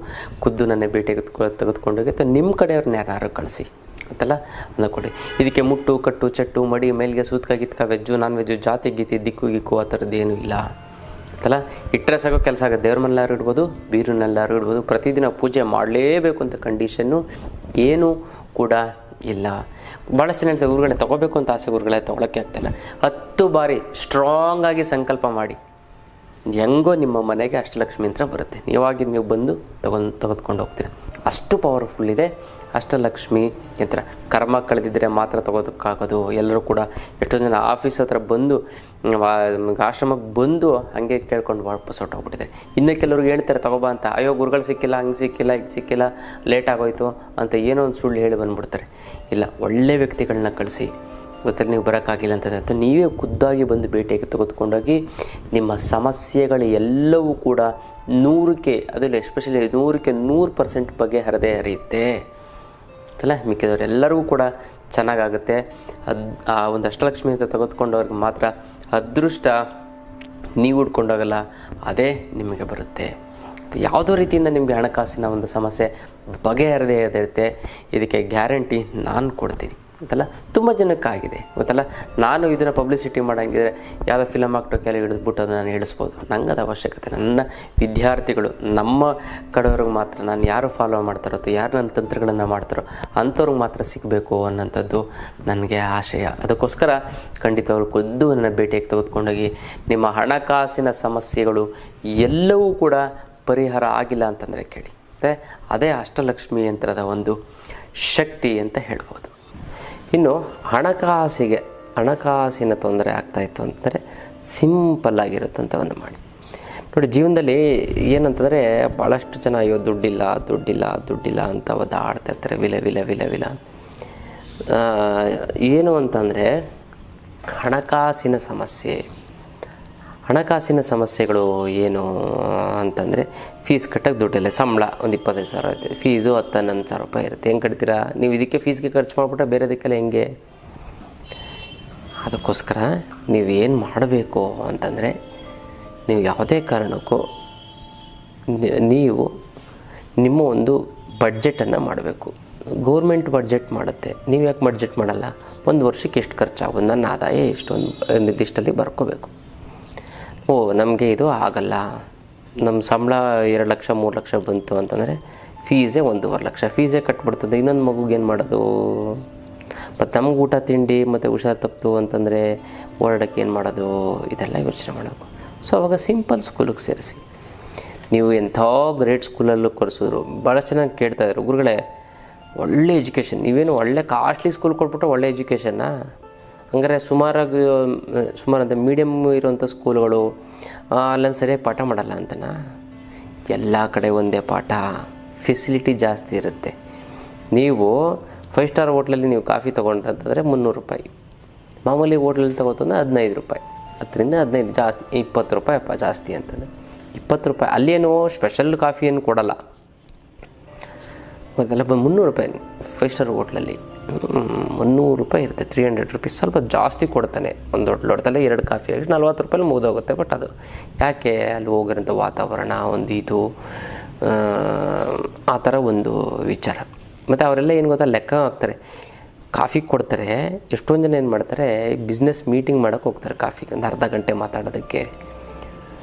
ಖುದ್ದು ನನ್ನ ಭೇಟಿಯಾಗಿ ತೆಗೆದುಕೊಂಡೋಗಿ ಅಥವಾ ನಿಮ್ಮ ಕಡೆಯವ್ರನ್ನ ಯಾರು ಕಳಿಸಿ ಗೊತ್ತಲ್ಲ ಅದನ್ನು ಕೊಡಿ. ಇದಕ್ಕೆ ಮುಟ್ಟು ಕಟ್ಟು ಚಟ್ಟು ಮಡಿ ಮೇಲ್ಗೆ ಸೂತ್ಕ ಗಿತ್ಕ ವೆಜ್ಜು ನಾನ್ ವೆಜ್ಜು ಜಾತಿ ಗೀತಿ ದಿಕ್ಕು ಗಿಕ್ಕು ಆ ಥರದ್ದು ಏನೂ ಇಲ್ಲ ಗೊತ್ತಲ್ಲ. ಇಟ್ಟರೆ ಸಾಗೋ ಕೆಲಸ ಆಗುತ್ತೆ, ದೇವ್ರ ಮನೆಲ್ಲಾರು ಇಡ್ಬೋದು, ಬೀರನ್ನೆಲ್ಲಾರು ಇಡ್ಬೋದು, ಪ್ರತಿದಿನ ಪೂಜೆ ಮಾಡಲೇಬೇಕು ಅಂತ ಕಂಡೀಷನ್ನು ಏನೂ ಕೂಡ ಇಲ್ಲ. ಭಾಳಷ್ಟು ಜನ ಹೇಳ್ತಾರೆ ಗುರುಗಳೇ ತೊಗೋಬೇಕು ಅಂತ ಆಸೆ ಗುರುಗಳೇ, ತೊಗೊಳಕ್ಕೆ ಆಗ್ತಾಯಿಲ್ಲ. 10 ಬಾರಿ ಸ್ಟ್ರಾಂಗಾಗಿ ಸಂಕಲ್ಪ ಮಾಡಿ, ಹೆಂಗೋ ನಿಮ್ಮ ಮನೆಗೆ ಅಷ್ಟಲಕ್ಷ್ಮಿ ಯಂತ್ರ ಬರುತ್ತೆ, ನೀವಾಗಿದ್ದು ನೀವು ಬಂದು ತೆಗೆದುಕೊಂಡು ಹೋಗ್ತೀರ. ಅಷ್ಟು ಪವರ್ಫುಲ್ ಇದೆ ಅಷ್ಟಲಕ್ಷ್ಮಿ ಯಂತ್ರ. ಕರ್ಮ ಕಳೆದಿದ್ದರೆ ಮಾತ್ರ ತೊಗೋದಕ್ಕಾಗೋದು. ಎಲ್ಲರೂ ಕೂಡ ಎಷ್ಟೋ ಜನ ಆಫೀಸ್ ಹತ್ರ ಬಂದು ಆಶ್ರಮಕ್ಕೆ ಬಂದು ಹಾಗೆ ಕೇಳ್ಕೊಂಡು ವಾಪಸ್ ಹೊಟ್ಟೋಗ್ಬಿಟ್ಟಿದ್ದಾರೆ. ಇನ್ನು ಕೆಲವ್ರಿಗೆ ಹೇಳ್ತಾರೆ ತಗೋಬಾ ಅಂತ, ಅಯ್ಯೋ ಗುರುಗಳು ಸಿಕ್ಕಿಲ್ಲ, ಹಂಗೆ ಸಿಕ್ಕಿಲ್ಲ, ಹಿಂಗೆ ಸಿಕ್ಕಿಲ್ಲ, ಲೇಟ್ ಆಗೋಯ್ತು ಅಂತ ಏನೋ ಒಂದು ಸುಳ್ಳು ಹೇಳಿ ಬಂದುಬಿಡ್ತಾರೆ. ಇಲ್ಲ, ಒಳ್ಳೆ ವ್ಯಕ್ತಿಗಳನ್ನ ಕಳಿಸಿ, ಗೊತ್ತಲ್ಲಿ ನೀವು ಬರೋಕ್ಕಾಗಿಲ್ಲ ಅಂತ ನೀವೇ ಖುದ್ದಾಗಿ ಬಂದು ಭೇಟಿಯಾಗಿ ತೆಗೆದುಕೊಂಡೋಗಿ ನಿಮ್ಮ ಸಮಸ್ಯೆಗಳು ಎಲ್ಲವೂ ಕೂಡ 100ಕ್ಕೆ, ಅದರಲ್ಲಿ ಎಸ್ಪೆಷಲಿ 100ಕ್ಕೆ 100% ಬಗೆಹರದೇ ಹರಿಯುತ್ತೆ ಅಲ್ಲ. ಮಿಕ್ಕಿದವರೆಲ್ಲರಿಗೂ ಕೂಡ ಚೆನ್ನಾಗಾಗುತ್ತೆ. ಆ ಒಂದು ಅಷ್ಟಲಕ್ಷ್ಮಿ ಅಂತ ತೆಗೆದುಕೊಂಡವ್ರಿಗೆ ಮಾತ್ರ ಅದೃಷ್ಟ ನೀವು ಹುಡ್ಕೊಂಡೋಗಲ್ಲ, ಅದೇ ನಿಮಗೆ ಬರುತ್ತೆ. ಯಾವುದೋ ರೀತಿಯಿಂದ ನಿಮಗೆ ಹಣಕಾಸಿನ ಒಂದು ಸಮಸ್ಯೆ ಬಗೆಹರದೇ ಇರುತ್ತೆ, ಇದಕ್ಕೆ ಗ್ಯಾರಂಟಿ ನಾನು ಕೊಡ್ತೀನಿ ಗೊತ್ತಲ್ಲ. ತುಂಬ ಜನಕ್ಕಾಗಿದೆ ಗೊತ್ತಲ್ಲ. ನಾನು ಇದನ್ನು ಪಬ್ಲಿಸಿಟಿ ಮಾಡೋಂಗಿದ್ರೆ ಯಾವುದೋ ಫಿಲಮ್ ಆಕ್ಟರ್ ಕೆಲ ಹಿಡಿದ್ಬಿಟ್ಟು ಅದನ್ನು ನಾನು ಹೇಳಿಸ್ಬೋದು. ನಂಗೆ ಅದು ಅವಶ್ಯಕತೆ, ನನ್ನ ವಿದ್ಯಾರ್ಥಿಗಳು ನಮ್ಮ ಕಡೆಯವ್ರಿಗೆ ಮಾತ್ರ, ನಾನು ಯಾರು ಫಾಲೋ ಮಾಡ್ತಾರೋ ಅಥವಾ ಯಾರು ನನ್ನ ತಂತ್ರಗಳನ್ನು ಮಾಡ್ತಾರೋ ಅಂಥವ್ರಿಗೆ ಮಾತ್ರ ಸಿಗಬೇಕು ಅನ್ನೋಂಥದ್ದು ನನಗೆ ಆಶಯ. ಅದಕ್ಕೋಸ್ಕರ ಖಂಡಿತವ್ರು ಖುದ್ದು ನನ್ನ ಭೇಟಿಯಾಗಿ ತೆಗೆದುಕೊಂಡೋಗಿ ನಿಮ್ಮ ಹಣಕಾಸಿನ ಸಮಸ್ಯೆಗಳು ಎಲ್ಲವೂ ಕೂಡ ಪರಿಹಾರ ಆಗಿಲ್ಲ ಅಂತಂದರೆ ಕೇಳಿ. ಅದೇ ಅಷ್ಟಲಕ್ಷ್ಮಿ ಯಂತ್ರದ ಒಂದು ಶಕ್ತಿ ಅಂತ ಹೇಳ್ಬೋದು. ಇನ್ನು ಹಣಕಾಸಿನ ತೊಂದರೆ ಆಗ್ತಾಯಿತ್ತು ಅಂತಂದರೆ ಸಿಂಪಲ್ಲಾಗಿರುತ್ತಂಥವನ್ನು ಮಾಡಿ ನೋಡಿ. ಜೀವನದಲ್ಲಿ ಏನಂತಂದರೆ ಭಾಳಷ್ಟು ಜನ ಅಯ್ಯೋ ದುಡ್ಡಿಲ್ಲ ದುಡ್ಡಿಲ್ಲ ದುಡ್ಡಿಲ್ಲ ಅಂತ ಒದ್ದಾಡ್ತಾ ಇರ್ತಾರೆ, ವಿಲ ವಿಲ ವಿಲ ವಿಲ. ಏನು ಅಂತಂದರೆ ಹಣಕಾಸಿನ ಸಮಸ್ಯೆಗಳು ಏನು ಅಂತಂದರೆ ಫೀಸ್ ಕಟ್ಟೋಕ್ಕೆ ದುಡ್ಡಿಲ್ಲ, ಸಂಬಳ ಒಂದು 25,000 ಐತೆ, ಫೀಸು 10-11,000 ರೂಪಾಯಿ ಇರುತ್ತೆ. ಹೆಂಗೆ ಕಟ್ತೀರಾ ನೀವು? ಇದಕ್ಕೆ ಫೀಸ್ಗೆ ಖರ್ಚು ಮಾಡಿಬಿಟ್ರೆ ಬೇರೆದಕ್ಕೆಲ್ಲ ಹೆಂಗೆ? ಅದಕ್ಕೋಸ್ಕರ ನೀವು ಏನು ಮಾಡಬೇಕು ಅಂತಂದರೆ, ನೀವು ಯಾವುದೇ ಕಾರಣಕ್ಕೂ ನೀವು ನಿಮ್ಮ ಒಂದು ಬಡ್ಜೆಟನ್ನು ಮಾಡಬೇಕು. ಗೌರ್ಮೆಂಟ್ ಬಡ್ಜೆಟ್ ಮಾಡುತ್ತೆ, ನೀವು ಯಾಕೆ ಬಡ್ಜೆಟ್ ಮಾಡಲ್ಲ? ಒಂದು ವರ್ಷಕ್ಕೆ ಎಷ್ಟು ಖರ್ಚಾಗೋದು, ನನ್ನ ಆದಾಯ ಎಷ್ಟು ಒಂದು ಲಿಸ್ಟಲ್ಲಿ ಬರ್ಕೋಬೇಕು. ನಮಗೆ ಇದು ಆಗಲ್ಲ, ನಮ್ಮ ಸಂಬಳ 2 ಲಕ್ಷ 3 ಲಕ್ಷ ಬಂತು ಅಂತಂದರೆ ಫೀಸೇ 1.5 ಲಕ್ಷ, ಫೀಸೇ ಕಟ್ಬಿಡ್ತದೆ. ಇನ್ನೊಂದು ಮಗುಗೆ ಏನು ಮಾಡೋದು? ಮತ್ತು ನಮ್ಗೆ ಊಟ ತಿಂಡಿ ಮತ್ತು ಹುಷಾರು ತಪ್ಪಿತು ಅಂತಂದರೆ ಓಡಾಡೋಕ್ಕೆ ಏನು ಮಾಡೋದು? ಇದೆಲ್ಲ ಯೋಚನೆ ಮಾಡಬೇಕು. ಸೊ ಅವಾಗ ಸಿಂಪಲ್ ಸ್ಕೂಲಿಗೆ ಸೇರಿಸಿ. ನೀವು ಎಂಥ ಗ್ರೇಟ್ ಸ್ಕೂಲಲ್ಲೂ ಕರೆಸಿದ್ರು ಭಾಳಷ್ಟು ಚೆನ್ನಾಗಿ ಕೇಳ್ತಾಯಿದ್ರು, ಗುರುಗಳೇ ಒಳ್ಳೆ ಎಜುಕೇಷನ್, ನೀವೇನು ಒಳ್ಳೆ ಕಾಸ್ಟ್ಲಿ ಸ್ಕೂಲ್ ಕೊಟ್ಬಿಟ್ರೆ ಒಳ್ಳೆ ಎಜುಕೇಷನ್ನ? ಹಂಗಾರೆ ಸುಮಾರಂತ ಮೀಡಿಯಮ್ ಇರುವಂಥ ಸ್ಕೂಲ್ಗಳು ಅಲ್ಲೊಂದು ಸರಿಯಾಗಿ ಪಾಠ ಮಾಡಲ್ಲ ಅಂತನಾ? ಎಲ್ಲ ಕಡೆ ಒಂದೇ ಪಾಠ, ಫೆಸಿಲಿಟಿ ಜಾಸ್ತಿ ಇರುತ್ತೆ. ನೀವು 5 ಸ್ಟಾರ್ ಹೋಟ್ಲಲ್ಲಿ ನೀವು ಕಾಫಿ ತೊಗೊಂಡ್ರಂತಂದರೆ 300 ರೂಪಾಯಿ, ಮಾಮೂಲಿ ಹೋಟ್ಲಲ್ಲಿ ತೊಗೋತಂದ್ರೆ 15 ರೂಪಾಯಿ, 10-15 ಜಾಸ್ತಿ, 20 ರೂಪಾಯಿ ಅಪ್ಪ ಜಾಸ್ತಿ ಅಂತಂದರೆ 20 ರೂಪಾಯಿ. ಅಲ್ಲೇನೋ ಸ್ಪೆಷಲ್ ಕಾಫಿ ಏನು ಕೊಡಲ್ಲ, ಮೊದಲ 300 ರೂಪಾಯಿ 5 ಸ್ಟಾರ್ ಹೋಟ್ಲಲ್ಲಿ. ₹300 ಇರುತ್ತೆ, 300 ರುಪೀಸ್. ಸ್ವಲ್ಪ ಜಾಸ್ತಿ ಕೊಡ್ತಾನೆ. ಒಂದು ದೊಡ್ಡ ಲೋಟದಲ್ಲೇ 2 ಕಾಫಿ ಆಗಿ ₹40 ಮುಗಿದೋಗುತ್ತೆ. ಬಟ್ ಅದು ಯಾಕೆ ಅಲ್ಲಿ ಹೋಗಿರೋಂಥ ವಾತಾವರಣ ಒಂದು ಇದು ಆ ಥರ ಒಂದು ವಿಚಾರ. ಮತ್ತು ಅವರೆಲ್ಲ ಏನು ಗೊತ್ತಾ, ಲೆಕ್ಕ ಹಾಕ್ತಾರೆ. ಕಾಫಿ ಕೊಡ್ತಾರೆ. ಎಷ್ಟೊಂದು ಜನ ಏನು ಮಾಡ್ತಾರೆ, ಬಿಸ್ನೆಸ್ ಮೀಟಿಂಗ್ ಮಾಡೋಕ್ಕೆ ಹೋಗ್ತಾರೆ ಕಾಫಿಗೆ, ಒಂದು ಅರ್ಧ ಗಂಟೆ ಮಾತಾಡೋದಕ್ಕೆ.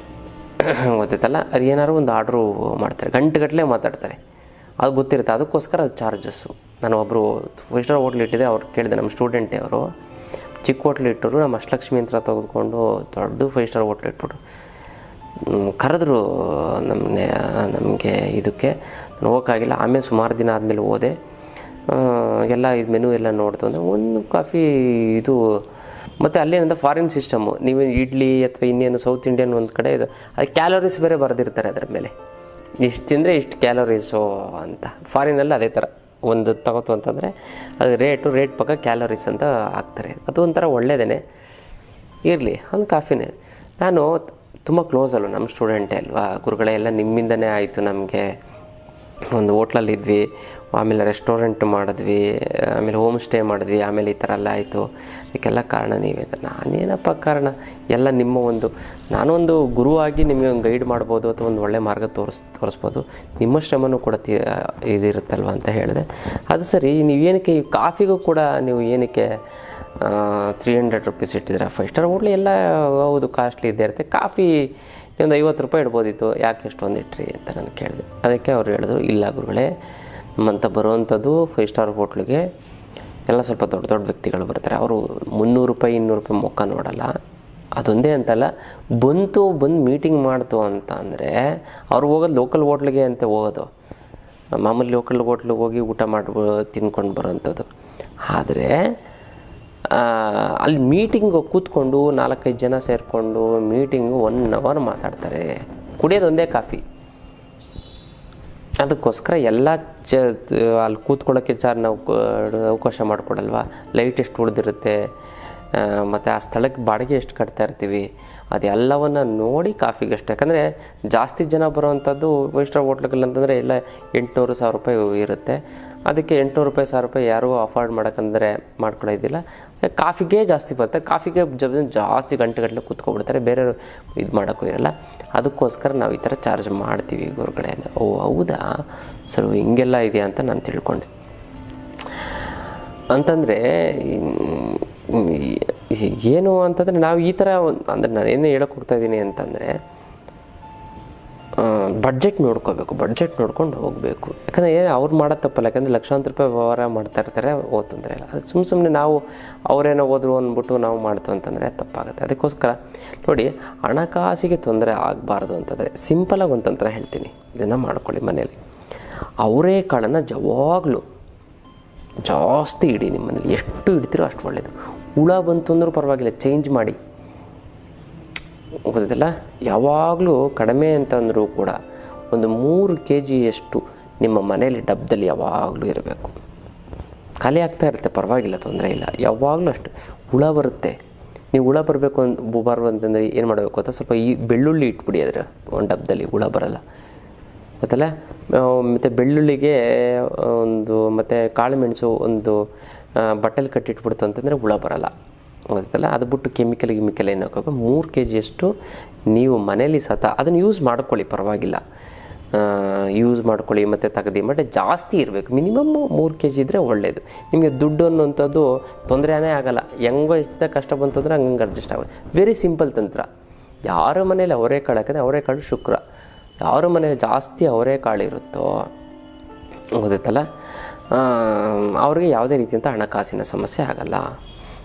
ಗೊತ್ತೈತಲ್ಲ, ಅದು ಏನಾದ್ರು ಒಂದು ಆರ್ಡ್ರು ಮಾಡ್ತಾರೆ, ಗಂಟೆಗಟ್ಟಲೆ ಮಾತಾಡ್ತಾರೆ. ಅದು ಗೊತ್ತಿರುತ್ತೆ, ಅದಕ್ಕೋಸ್ಕರ ಅದು ಚಾರ್ಜಸ್ಸು. ನಾನು ಒಬ್ಬರು 5 ಸ್ಟಾರ್ ಹೋಟ್ಲ್ ಇಟ್ಟಿದ್ದೆ, ಅವ್ರು ಕೇಳಿದೆ, ನಮ್ಮ ಸ್ಟೂಡೆಂಟೇ ಅವರು, ಚಿಕ್ಕ ಹೋಟ್ಲ್ ಇಟ್ಟರು. ನಮ್ಮ ಅಷ್ಟಲಕ್ಷ್ಮಿ ಅಂತ ತೆಗೆದುಕೊಂಡು ದೊಡ್ಡ 5 ಸ್ಟಾರ್ ಹೋಟ್ಲ್ ಇಟ್ಬಿಟ್ಟು ಕರೆದ್ರು ನಮಗೆ ಇದಕ್ಕೆ. ನಾನು ಹೋಗೋಕ್ಕಾಗಿಲ್ಲ. ಆಮೇಲೆ ಸುಮಾರು ದಿನ ಆದಮೇಲೆ ಹೋದೆ, ಎಲ್ಲ ಇದು ಮೆನು ಎಲ್ಲ ನೋಡ್ತು ಅಂದರೆ ಒಂದು ಕಾಫಿ ಇದು. ಮತ್ತು ಅಲ್ಲೇನಂತ ಫಾರಿನ್ ಸಿಸ್ಟಮು, ನೀವು ಇಡ್ಲಿ ಅಥವಾ ಇನ್ನೇನು ಸೌತ್ ಇಂಡಿಯನ್ ಒಂದು ಕಡೆ ಇದು, ಅದು ಕ್ಯಾಲೋರೀಸ್ ಬೇರೆ ಬರೆದಿರ್ತಾರೆ ಅದರ ಮೇಲೆ, ಇಷ್ಟು ತಿಂದರೆ ಇಷ್ಟು ಕ್ಯಾಲೋರೀಸು ಅಂತ. ಫಾರಿನಲ್ಲಿ ಅದೇ ಥರ ಒಂದು ತಗೋತು ಅಂತಂದರೆ ಅದು ರೇಟ್ ಪಕ್ಕ ಕ್ಯಾಲೋರೀಸ್ ಅಂತ ಹಾಕ್ತಾರೆ. ಅದು ಒಂಥರ ಒಳ್ಳೆಯದೇ ಇರಲಿ, ಒಂದು ಕಾಫಿನೇ. ನಾನು ತುಂಬ ಕ್ಲೋಸ್ ಅಲ್ವ, ನಮ್ಮ ಸ್ಟೂಡೆಂಟೇ ಅಲ್ವಾ, ಗುರುಗಳೇ ಎಲ್ಲ ನಿಮ್ಮಿಂದನೇ ಆಯಿತು. ನಮಗೆ ಒಂದು ಹೋಟ್ಲಲ್ಲಿದ್ವಿ, ಆಮೇಲೆ ರೆಸ್ಟೋರೆಂಟ್ ಮಾಡಿದ್ವಿ, ಆಮೇಲೆ ಹೋಮ್ ಸ್ಟೇ ಮಾಡಿದ್ವಿ, ಆಮೇಲೆ ಈ ಥರ ಎಲ್ಲ ಆಯಿತು. ಇದಕ್ಕೆಲ್ಲ ಕಾರಣ ನೀವೇ. ನಾನೇನಪ್ಪ ಕಾರಣ, ಎಲ್ಲ ನಿಮ್ಮ ಒಂದು, ನಾನೊಂದು ಗುರುವಾಗಿ ನಿಮಗೆ ಒಂದು ಗೈಡ್ ಮಾಡ್ಬೋದು ಅಥವಾ ಒಂದು ಒಳ್ಳೆ ಮಾರ್ಗ ತೋರಿಸ್ಬೋದು. ನಿಮ್ಮ ಶ್ರಮನೂ ಕೂಡ ಇದಿರುತ್ತಲ್ವ ಅಂತ ಹೇಳಿದೆ. ಅದು ಸರಿ, ನೀವೇನಕ್ಕೆ ಈ ಕಾಫಿಗೂ ಕೂಡ ನೀವು ಏನಕ್ಕೆ ₹300 ಇಟ್ಟಿದ್ರೆ? 5 ಸ್ಟಾರ್ ಹೋಟ್ಲು ಎಲ್ಲ ಹೌದು ಕಾಸ್ಟ್ಲಿ ಇದ್ದೇ ಇರುತ್ತೆ, ಕಾಫಿ ಒಂದು ₹50 ಇಡ್ಬೋದಿತ್ತು, ಯಾಕೆ ಎಷ್ಟೊಂದು ಇಟ್ರಿ ಅಂತ ನಾನು ಕೇಳಿದೆ. ಅದಕ್ಕೆ ಅವ್ರು ಹೇಳಿದ್ರು, ಇಲ್ಲ ಗುರುಗಳೇ, ನಮ್ಮಂತ ಬರುವಂಥದ್ದು 5 ಸ್ಟಾರ್ ಹೋಟ್ಲಿಗೆ ಎಲ್ಲ ಸ್ವಲ್ಪ ದೊಡ್ಡ ದೊಡ್ಡ ವ್ಯಕ್ತಿಗಳು ಬರ್ತಾರೆ. ಅವರು ₹300 ₹200 ಮುಖ ನೋಡಲ್ಲ. ಅದೊಂದೇ ಅಂತಲ್ಲ, ಬಂದು ಮೀಟಿಂಗ್ ಮಾಡ್ತು ಅಂತ ಅಂದರೆ ಅವ್ರು ಹೋಗೋದು ಲೋಕಲ್ ಹೋಟ್ಲಿಗೆ ಅಂತ ಹೋಗೋದು, ಮಾಮೂಲಿ ಲೋಕಲ್ ಹೋಟ್ಲಿಗೆ ಹೋಗಿ ಊಟ ತಿನ್ಕೊಂಡು ಬರೋವಂಥದ್ದು. ಆದರೆ ಅಲ್ಲಿ ಮೀಟಿಂಗ್ ಕೂತ್ಕೊಂಡು 4-5 ಜನ ಸೇರಿಕೊಂಡು ಮೀಟಿಂಗು 1 ಅವರ್ ಮಾತಾಡ್ತಾರೆ, ಕುಡಿಯೋದು ಒಂದೇ ಕಾಫಿ. ಅದಕ್ಕೋಸ್ಕರ ಎಲ್ಲ ಅಲ್ಲಿ ಕೂತ್ಕೊಳ್ಳೋಕ್ಕೆ ನಾವು ಅವಕಾಶ ಮಾಡಿಕೊಡಲ್ವ, ಲೈಟ್ ಎಷ್ಟು ಉಳಿದಿರುತ್ತೆ, ಮತ್ತು ಆ ಸ್ಥಳಕ್ಕೆ ಬಾಡಿಗೆ ಎಷ್ಟು ಕಟ್ತಾ ಇರ್ತೀವಿ, ಅದೆಲ್ಲವನ್ನು ನೋಡಿ ಕಾಫಿಗೆ ಅಷ್ಟು. ಯಾಕಂದರೆ ಜಾಸ್ತಿ ಜನ ಬರೋವಂಥದ್ದು 5 ಸ್ಟಾರ್ ಹೋಟ್ಲುಗಳು ಅಂತಂದರೆ ಎಲ್ಲ ₹800,000 ಇರುತ್ತೆ. ಅದಕ್ಕೆ ₹800,000 ಯಾರಿಗೂ ಅಫೋರ್ಡ್ ಮಾಡೋಕ್ಕಂದರೆ ಮಾಡ್ಕೊಳ್ಳೋದಿಲ್ಲ. ಕಾಫಿಗೆ ಜಾಸ್ತಿ ಬರುತ್ತೆ, ಕಾಫಿಗೆ ಜಾಸ್ತಿ ಗಂಟೆಗಟ್ಟಲೆ ಕೂತ್ಕೊಬಿಡ್ತಾರೆ, ಬೇರೆಯವರು ಇದು ಮಾಡೋಕ್ಕೂ ಇರಲ್ಲ. ಅದಕ್ಕೋಸ್ಕರ ನಾವು ಈ ಥರ ಚಾರ್ಜ್ ಮಾಡ್ತೀವಿ ಗುರುಗಳೇ. ಓ ಹೌದಾ ಸರ್, ಹಿಂಗೆಲ್ಲ ಇದೆಯಾ ಅಂತ ನಾನು ತಿಳ್ಕೊಂಡೆ. ಅಂತಂದರೆ ಏನು ಅಂತಂದರೆ ನಾವು ಈ ಥರ ಅಂದರೆ ನಾನು ಏನೇ ಹೇಳೋಕ್ಕೆ ಹೋಗ್ತಾಯಿದ್ದೀನಿ ಅಂತಂದರೆ, ಬಡ್ಜೆಟ್ ನೋಡ್ಕೋಬೇಕು, ಬಡ್ಜೆಟ್ ನೋಡ್ಕೊಂಡು ಹೋಗಬೇಕು. ಯಾಕಂದರೆ ಅವ್ರು ಮಾಡೋದು ತಪ್ಪಲ್ಲ, ಯಾಕಂದರೆ ಲಕ್ಷಾಂತರ ರೂಪಾಯಿ ವ್ಯವಹಾರ ಮಾಡ್ತಾ ಇರ್ತಾರೆ, ತೊಂದರೆ ಇಲ್ಲ. ಅದು ಸುಮ್ಮನೆ ನಾವು ಅವರೇನೋ ಹೋದ್ರು ಅಂದ್ಬಿಟ್ಟು ನಾವು ಮಾಡ್ತು ಅಂತಂದರೆ ತಪ್ಪಾಗುತ್ತೆ. ಅದಕ್ಕೋಸ್ಕರ ನೋಡಿ, ಹಣಕಾಸಿಗೆ ತೊಂದರೆ ಆಗಬಾರ್ದು ಅಂತಂದರೆ ಸಿಂಪಲಾಗಿ ಒಂದು ತಂತ್ರ ಹೇಳ್ತೀನಿ, ಇದನ್ನು ಮಾಡ್ಕೊಳ್ಳಿ ಮನೇಲಿ. ಅವರೇಕಾಳನ್ನು ಯಾವಾಗಲೂ ಜಾಸ್ತಿ ಇಡಿ ನಿಮ್ಮ ಮನೇಲಿ, ಎಷ್ಟು ಇಡ್ತೀರೋ ಅಷ್ಟು ಒಳ್ಳೆಯದು. ಹುಳ ಬಂತು ಅಂದರೂ ಪರವಾಗಿಲ್ಲ, ಚೇಂಜ್ ಮಾಡಿ, ಗೊತ್ತಿಲ್ಲ. ಯಾವಾಗಲೂ ಕಡಿಮೆ ಅಂತಂದರೂ ಕೂಡ ಒಂದು 3 kgಯಷ್ಟು ನಿಮ್ಮ ಮನೇಲಿ ಡಬ್ಬದಲ್ಲಿ ಯಾವಾಗಲೂ ಇರಬೇಕು. ಖಾಲಿ ಆಗ್ತಾ ಇರುತ್ತೆ, ಪರವಾಗಿಲ್ಲ, ತೊಂದರೆ ಇಲ್ಲ. ಯಾವಾಗಲೂ ಅಷ್ಟು ಹುಳ ಬರುತ್ತೆ. ನೀವು ಹುಳ ಬರಬಾರ್ದು ಅಂತಂದರೆ ಏನು ಮಾಡಬೇಕು ಅಂತ, ಸ್ವಲ್ಪ ಈ ಬೆಳ್ಳುಳ್ಳಿ ಇಟ್ಬಿಡಿ ಅದರ ಒಂದು ಡಬ್ಬದಲ್ಲಿ, ಹುಳ ಬರಲ್ಲ, ಗೊತ್ತಲ್ಲ. ಮತ್ತು ಬೆಳ್ಳುಳ್ಳಿಗೆ ಒಂದು ಮತ್ತು ಕಾಳು ಮೆಣಸು ಒಂದು ಬಟ್ಟೆಲಿ ಕಟ್ಟಿಟ್ಬಿಡ್ತು ಅಂತಂದರೆ ಹುಳ ಬರಲ್ಲ, ಗೊತ್ತಲ್ಲ. ಅದು ಬಿಟ್ಟು ಕೆಮಿಕಲ್ ಏನು ಹಾಕಬೇಕು. 3 kgಯಷ್ಟು ನೀವು ಮನೇಲಿ ಅದನ್ನು ಯೂಸ್ ಮಾಡ್ಕೊಳ್ಳಿ, ಪರವಾಗಿಲ್ಲ, ಯೂಸ್ ಮಾಡ್ಕೊಳ್ಳಿ. ಮತ್ತು ತೆಗೆದು ಜಾಸ್ತಿ ಇರಬೇಕು, ಮಿನಿಮಮ್ 3 kg ಇದ್ದರೆ ಒಳ್ಳೆಯದು. ನಿಮಗೆ ದುಡ್ಡು ಅನ್ನೋಂಥದ್ದು ತೊಂದರೆನೇ ಆಗೋಲ್ಲ. ಹೆಂಗೋ ಎಷ್ಟು ಕಷ್ಟ ಬಂತು ಅಂದರೆ ಹಂಗೆ ಅಡ್ಜಸ್ಟ್ ಆಗೋಲ್ಲ. ವೆರಿ ಸಿಂಪಲ್ ತಂತ್ರ. ಯಾರ ಮನೇಲಿ ಅವರೆಕಾಳು, ಯಾಕಂದರೆ ಅವರೆಕಾಳು ಶುಕ್ರ, ಯಾರ ಮನೇಲಿ ಜಾಸ್ತಿ ಅವರೆಕಾಳು ಇರುತ್ತೋ, ಗೊತ್ತಲ್ಲ, ಅವ್ರಿಗೆ ಯಾವುದೇ ರೀತಿಯಂಥ ಹಣಕಾಸಿನ ಸಮಸ್ಯೆ ಆಗೋಲ್ಲ.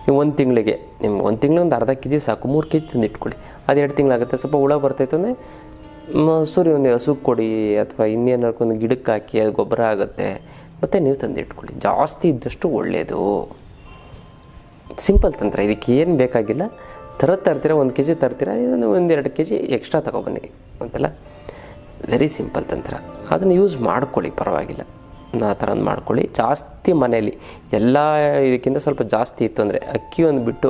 ನೀವು ಒಂದು ತಿಂಗಳಿಗೆ ನಿಮ್ಗೆ ಒಂದು ತಿಂಗಳು ಒಂದು ಅರ್ಧ kg ಸಾಕು, 3 kg ತಂದು ಇಟ್ಕೊಳ್ಳಿ. ಅದು 2 ತಿಂಗಳಾಗುತ್ತೆ. ಸ್ವಲ್ಪ ಹುಳ ಬರ್ತೈತೆ ಅಂದರೆ ಸೂರ್ಯ ಒಂದು ಹಸುಗೆ ಕೊಡಿ, ಅಥವಾ ಇನ್ನೇನಾದ್ರು ಒಂದು ಗಿಡಕ್ಕೆ ಹಾಕಿ, ಅದು ಗೊಬ್ಬರ ಆಗುತ್ತೆ. ಮತ್ತು ನೀವು ತಂದು ಇಟ್ಕೊಳ್ಳಿ, ಜಾಸ್ತಿ ಇದ್ದಷ್ಟು ಒಳ್ಳೆಯದು. ಸಿಂಪಲ್ ತಂತ್ರ, ಇದಕ್ಕೆ ಏನು ಬೇಕಾಗಿಲ್ಲ. ತರ್ತೀರ, 1 kg ತರ್ತೀರ, ಒಂದು 2 kg ಎಕ್ಸ್ಟ್ರಾ ತೊಗೊಬನ್ನಿ ಅಂತಲ್ಲ. ವೆರಿ ಸಿಂಪಲ್ ತಂತ್ರ, ಅದನ್ನು ಯೂಸ್ ಮಾಡ್ಕೊಳ್ಳಿ, ಪರವಾಗಿಲ್ಲ. ಆ ಥರ ಒಂದು ಮಾಡ್ಕೊಳ್ಳಿ. ಜಾಸ್ತಿ ಮನೇಲಿ ಎಲ್ಲ ಇದಕ್ಕಿಂತ ಸ್ವಲ್ಪ ಜಾಸ್ತಿ ಇತ್ತು ಅಂದರೆ ಅಕ್ಕಿ ಒಂದು ಬಿಟ್ಟು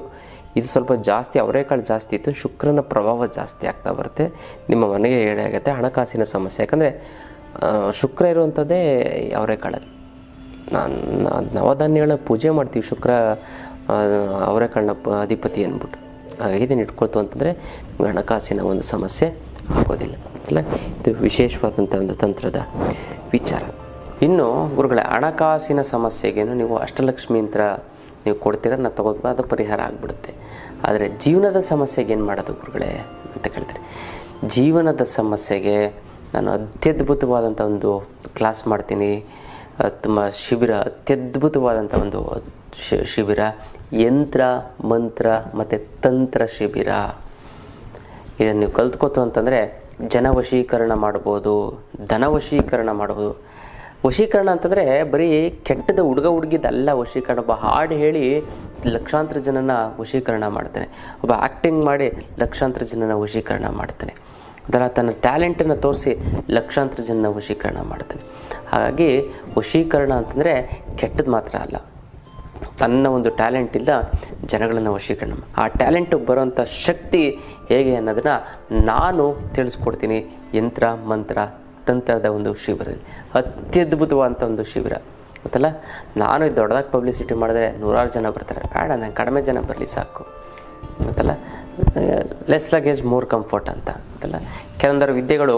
ಇದು ಸ್ವಲ್ಪ ಜಾಸ್ತಿ, ಅವರೆಕಾಳು ಜಾಸ್ತಿ ಇತ್ತು, ಶುಕ್ರನ ಪ್ರಭಾವ ಜಾಸ್ತಿ ಆಗ್ತಾ ಬರುತ್ತೆ, ನಿಮ್ಮ ಮನೆಗೆ ಏನೇ ಆಗುತ್ತೆ, ಹಣಕಾಸಿನ ಸಮಸ್ಯೆ. ಯಾಕಂದರೆ ಶುಕ್ರ ಇರುವಂಥದ್ದೇ ಅವರೆಕಾಳಲ್ಲಿ, ನವಧಾನ್ಯಗಳ ಪೂಜೆ ಮಾಡ್ತೀವಿ, ಶುಕ್ರ ಅವರೆಕಾಳನ್ನ ಅಧಿಪತಿ ಅಂದ್ಬಿಟ್ಟು. ಹಾಗಾಗಿ ಇದನ್ನು ಇಟ್ಕೊಳ್ತು ಅಂತಂದರೆ ಹಣಕಾಸಿನ ಒಂದು ಸಮಸ್ಯೆ ಆಗೋದಿಲ್ಲ ಅಲ್ಲ. ಇದು ವಿಶೇಷವಾದಂಥ ಒಂದು ತಂತ್ರದ ವಿಚಾರ. ಇನ್ನು ಗುರುಗಳೇ, ಹಣಕಾಸಿನ ಸಮಸ್ಯೆಗೇನು ನೀವು ಅಷ್ಟಲಕ್ಷ್ಮಿ ಯಂತ್ರ ನೀವು ಕೊಡ್ತೀರ, ನಾನು ತಗೋದು, ಅದು ಪರಿಹಾರ ಆಗಿಬಿಡುತ್ತೆ. ಆದರೆ ಜೀವನದ ಸಮಸ್ಯೆಗೆ ಏನು ಮಾಡೋದು ಗುರುಗಳೇ ಅಂತ ಕೇಳ್ತಾರೆ. ಜೀವನದ ಸಮಸ್ಯೆಗೆ ನಾನು ಅತ್ಯದ್ಭುತವಾದಂಥ ಒಂದು ಕ್ಲಾಸ್ ಮಾಡ್ತೀನಿ, ತುಂಬ ಶಿಬಿರ, ಅತ್ಯದ್ಭುತವಾದಂಥ ಒಂದು ಶಿಬಿರ, ಯಂತ್ರ ಮಂತ್ರ ಮತ್ತು ತಂತ್ರ ಶಿಬಿರ. ಇದನ್ನು ನೀವು ಕಲ್ತ್ಕೋತು ಅಂತಂದರೆ ಜನವಶೀಕರಣ ಮಾಡ್ಬೋದು, ಧನವಶೀಕರಣ ಮಾಡ್ಬೋದು. ವಶೀಕರಣ ಅಂತಂದರೆ ಬರೀ ಕೆಟ್ಟದ ಹುಡುಗಿದಲ್ಲ ವಶೀಕರಣ. ಒಬ್ಬ ಹಾಡು ಹೇಳಿ ಲಕ್ಷಾಂತರ ಜನನ ವಶೀಕರಣ ಮಾಡ್ತಾನೆ, ಒಬ್ಬ ಆ್ಯಕ್ಟಿಂಗ್ ಮಾಡಿ ಲಕ್ಷಾಂತರ ಜನನ ವಶೀಕರಣ ಮಾಡ್ತಾನೆ, ಅದರ ತನ್ನ ಟ್ಯಾಲೆಂಟನ್ನು ತೋರಿಸಿ ಲಕ್ಷಾಂತರ ಜನನ ವಶೀಕರಣ ಮಾಡ್ತಾನೆ. ಹಾಗಾಗಿ ವಶೀಕರಣ ಅಂತಂದರೆ ಕೆಟ್ಟದ್ದು ಮಾತ್ರ ಅಲ್ಲ, ತನ್ನ ಒಂದು ಟ್ಯಾಲೆಂಟ್ ಇಲ್ಲ ಜನಗಳನ್ನು ವಶೀಕರಣ, ಆ ಟ್ಯಾಲೆಂಟಿಗೆ ಬರೋವಂಥ ಶಕ್ತಿ ಹೇಗೆ ಅನ್ನೋದನ್ನು ನಾನು ತಿಳಿಸ್ಕೊಡ್ತೀನಿ ಯಂತ್ರ ಮಂತ್ರ ತಂತ್ರದ ಒಂದು ಶಿಬಿರದಲ್ಲಿ. ಅತ್ಯದ್ಭುತವಾದಂಥ ಒಂದು ಶಿಬಿರ ಗೊತ್ತಲ್ಲ. ನಾನು ಇದು ದೊಡ್ಡದಾಗಿ ಪಬ್ಲಿಸಿಟಿ ಮಾಡಿದ್ರೆ 100 ಜನ ಬರ್ತಾರೆ, ಬೇಡ ನಾನು ಕಡಿಮೆ ಜನ ಬರಲಿ ಸಾಕು ಗೊತ್ತಲ್ಲ. ಲೆಸ್ ಲಗೇಜ್ ಮೋರ್ ಕಂಫರ್ಟ್ ಅಂತ ಗೊತ್ತಲ್ಲ. ಕೆಲವೊಂದರ ವಿದ್ಯೆಗಳು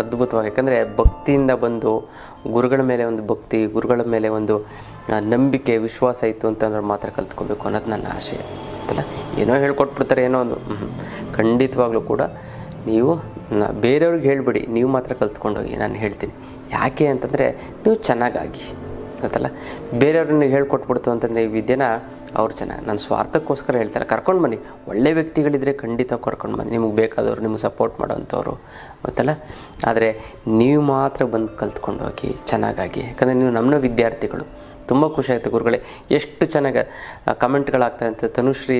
ಅದ್ಭುತವಾಗಿ, ಯಾಕಂದರೆ ಭಕ್ತಿಯಿಂದ ಬಂದು ಗುರುಗಳ ಮೇಲೆ ಒಂದು ಭಕ್ತಿ, ಗುರುಗಳ ಮೇಲೆ ಒಂದು ನಂಬಿಕೆ ವಿಶ್ವಾಸ ಇತ್ತು ಅಂತಂದ್ರೆ ಮಾತ್ರ ಕಲ್ತ್ಕೋಬೇಕು ಅನ್ನೋದು ನನ್ನ ಆಶಯ ಗೊತ್ತಲ್ಲ. ಏನೋ ಹೇಳ್ಕೊಟ್ಬಿಡ್ತಾರೆ ಏನೋ ಒಂದು, ಖಂಡಿತವಾಗ್ಲೂ ಕೂಡ ನೀವು ಬೇರೆಯವ್ರಿಗೆ ಹೇಳಿಬಿಡಿ, ನೀವು ಮಾತ್ರ ಕಲ್ತ್ಕೊಂಡೋಗಿ. ನಾನು ಹೇಳ್ತೀನಿ ಯಾಕೆ ಅಂತಂದರೆ ನೀವು ಚೆನ್ನಾಗಾಗಿ ಗೊತ್ತಲ್ಲ. ಬೇರೆಯವ್ರನ್ನ ಹೇಳ್ಕೊಟ್ಬಿಡ್ತು ಅಂತಂದರೆ ಈ ವಿದ್ಯೆನ ಅವ್ರು ಚೆನ್ನಾಗಿ, ನನ್ನ ಸ್ವಾರ್ಥಕ್ಕೋಸ್ಕರ ಹೇಳ್ತಾರೆ, ಕರ್ಕೊಂಡು ಬನ್ನಿ. ಒಳ್ಳೆ ವ್ಯಕ್ತಿಗಳಿದ್ದರೆ ಖಂಡಿತ ಕರ್ಕೊಂಡು ಬನ್ನಿ, ನಿಮಗೆ ಬೇಕಾದವರು, ನಿಮಗೆ ಸಪೋರ್ಟ್ ಮಾಡೋವಂಥವ್ರು ಗೊತ್ತಲ್ಲ. ಆದರೆ ನೀವು ಮಾತ್ರ ಬಂದು ಕಲ್ತ್ಕೊಂಡು ಹೋಗಿ ಚೆನ್ನಾಗಾಗಿ, ಯಾಕಂದರೆ ನೀವು ನಮ್ಮ ವಿದ್ಯಾರ್ಥಿಗಳು. ತುಂಬ ಖುಷಿ ಆಯಿತು ಗುರುಗಳೇ, ಎಷ್ಟು ಚೆನ್ನಾಗಿ ಕಮೆಂಟ್ಗಳಾಗ್ತಾರೆ ಅಂತ. ತನುಶ್ರೀ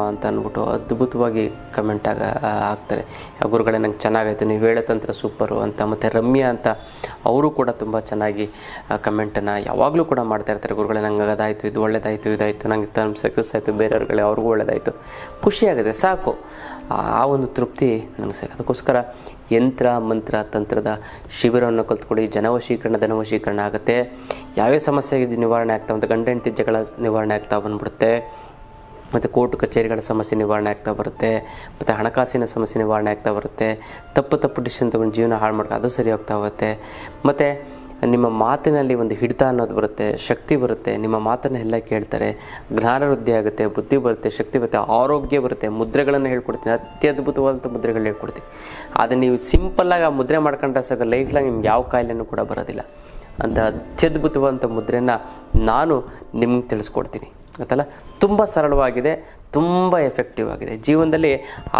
ಅಂತ ಅಂದ್ಬಿಟ್ಟು ಅದ್ಭುತವಾಗಿ ಕಮೆಂಟ್ ಆಗ್ತಾರೆ, ಗುರುಗಳೇ ನಂಗೆ ಚೆನ್ನಾಗಾಯಿತು, ನೀವು ಹೇಳೋ ತಂತ್ರ ಸೂಪರು ಅಂತ. ಮತ್ತು ರಮ್ಯಾ ಅಂತ ಅವರು ಕೂಡ ತುಂಬ ಚೆನ್ನಾಗಿ ಕಮೆಂಟನ್ನು ಯಾವಾಗಲೂ ಕೂಡ ಮಾಡ್ತಾ ಇರ್ತಾರೆ. ಗುರುಗಳೇ ನಂಗೆ ಅದಾಯಿತು, ಇದು ಒಳ್ಳೇದಾಯಿತು, ಇದಾಯಿತು, ನಂಗೆ ಸಕ್ಸಸ್ ಆಯಿತು, ಬೇರೆಯವ್ರುಗಳೇ ಅವ್ರಿಗೂ ಒಳ್ಳೇದಾಯಿತು, ಖುಷಿಯಾಗಿದೆ ಸಾಕು. ಆ ಒಂದು ತೃಪ್ತಿ ನನಗೆ ಸರಿ. ಅದಕ್ಕೋಸ್ಕರ ಯಂತ್ರ ಮಂತ್ರ ತಂತ್ರದ ಶಿಬಿರವನ್ನು ಕಲ್ತ್ಕೊಳ್ಳಿ. ಜನವಶೀಕರಣ ಧನವಶೀಕರಣ ಆಗುತ್ತೆ. ಯಾವ್ಯಾವ ಸಮಸ್ಯೆಗೆ ನಿವಾರಣೆ ಆಗ್ತಾ ಬಂತು, ಗಂಡ ಹೆಂಡತಿ ಜಗಳ ನಿವಾರಣೆ ಆಗ್ತಾ ಬಂದ್ಬಿಡುತ್ತೆ, ಮತ್ತು ಕೋರ್ಟ್ ಕಚೇರಿಗಳ ಸಮಸ್ಯೆ ನಿವಾರಣೆ ಆಗ್ತಾ ಬರುತ್ತೆ, ಮತ್ತು ಹಣಕಾಸಿನ ಸಮಸ್ಯೆ ನಿವಾರಣೆ ಆಗ್ತಾ ಬರುತ್ತೆ, ತಪ್ಪು ಡಿಸಿಷನ್ ತೊಗೊಂಡು ಜೀವನ ಹಾಳು ಮಾಡ್ಕೊ ಅದು ಸರಿ ಹೋಗ್ತಾ ಹೋಗುತ್ತೆ. ಮತ್ತು ನಿಮ್ಮ ಮಾತಿನಲ್ಲಿ ಒಂದು ಹಿಡಿತ ಅನ್ನೋದು ಬರುತ್ತೆ, ಶಕ್ತಿ ಬರುತ್ತೆ, ನಿಮ್ಮ ಮಾತನ್ನು ಎಲ್ಲ ಕೇಳ್ತಾರೆ, ಜ್ಞಾನ ವೃದ್ಧಿ ಆಗುತ್ತೆ, ಬುದ್ಧಿ ಬರುತ್ತೆ, ಶಕ್ತಿ ಬರುತ್ತೆ, ಆರೋಗ್ಯ ಬರುತ್ತೆ. ಮುದ್ರೆಗಳನ್ನು ಹೇಳ್ಕೊಡ್ತೀನಿ, ಅತ್ಯದ್ಭುತವಾದಂಥ ಮುದ್ರೆಗಳು ಹೇಳ್ಕೊಡ್ತೀನಿ. ಆದರೆ ನೀವು ಸಿಂಪಲ್ಲಾಗಿ ಆ ಮುದ್ರೆ ಮಾಡ್ಕೊಂಡ್ರೆ ಸಾಕು, ಲೈಫ್ ಲಾಂಗ್ ನಿಮ್ಗೆ ಯಾವ ಕಾಯಿಲೆನೂ ಕೂಡ ಬರೋದಿಲ್ಲ. ಅಂತ ಅತ್ಯದ್ಭುತವಾದಂಥ ಮುದ್ರೆಯನ್ನು ನಾನು ನಿಮ್ಗೆ ತಿಳಿಸ್ಕೊಡ್ತೀನಿ ಗೊತ್ತಲ್ಲ. ತುಂಬ ಸರಳವಾಗಿದೆ, ತುಂಬ ಎಫೆಕ್ಟಿವ್ ಆಗಿದೆ. ಜೀವನದಲ್ಲಿ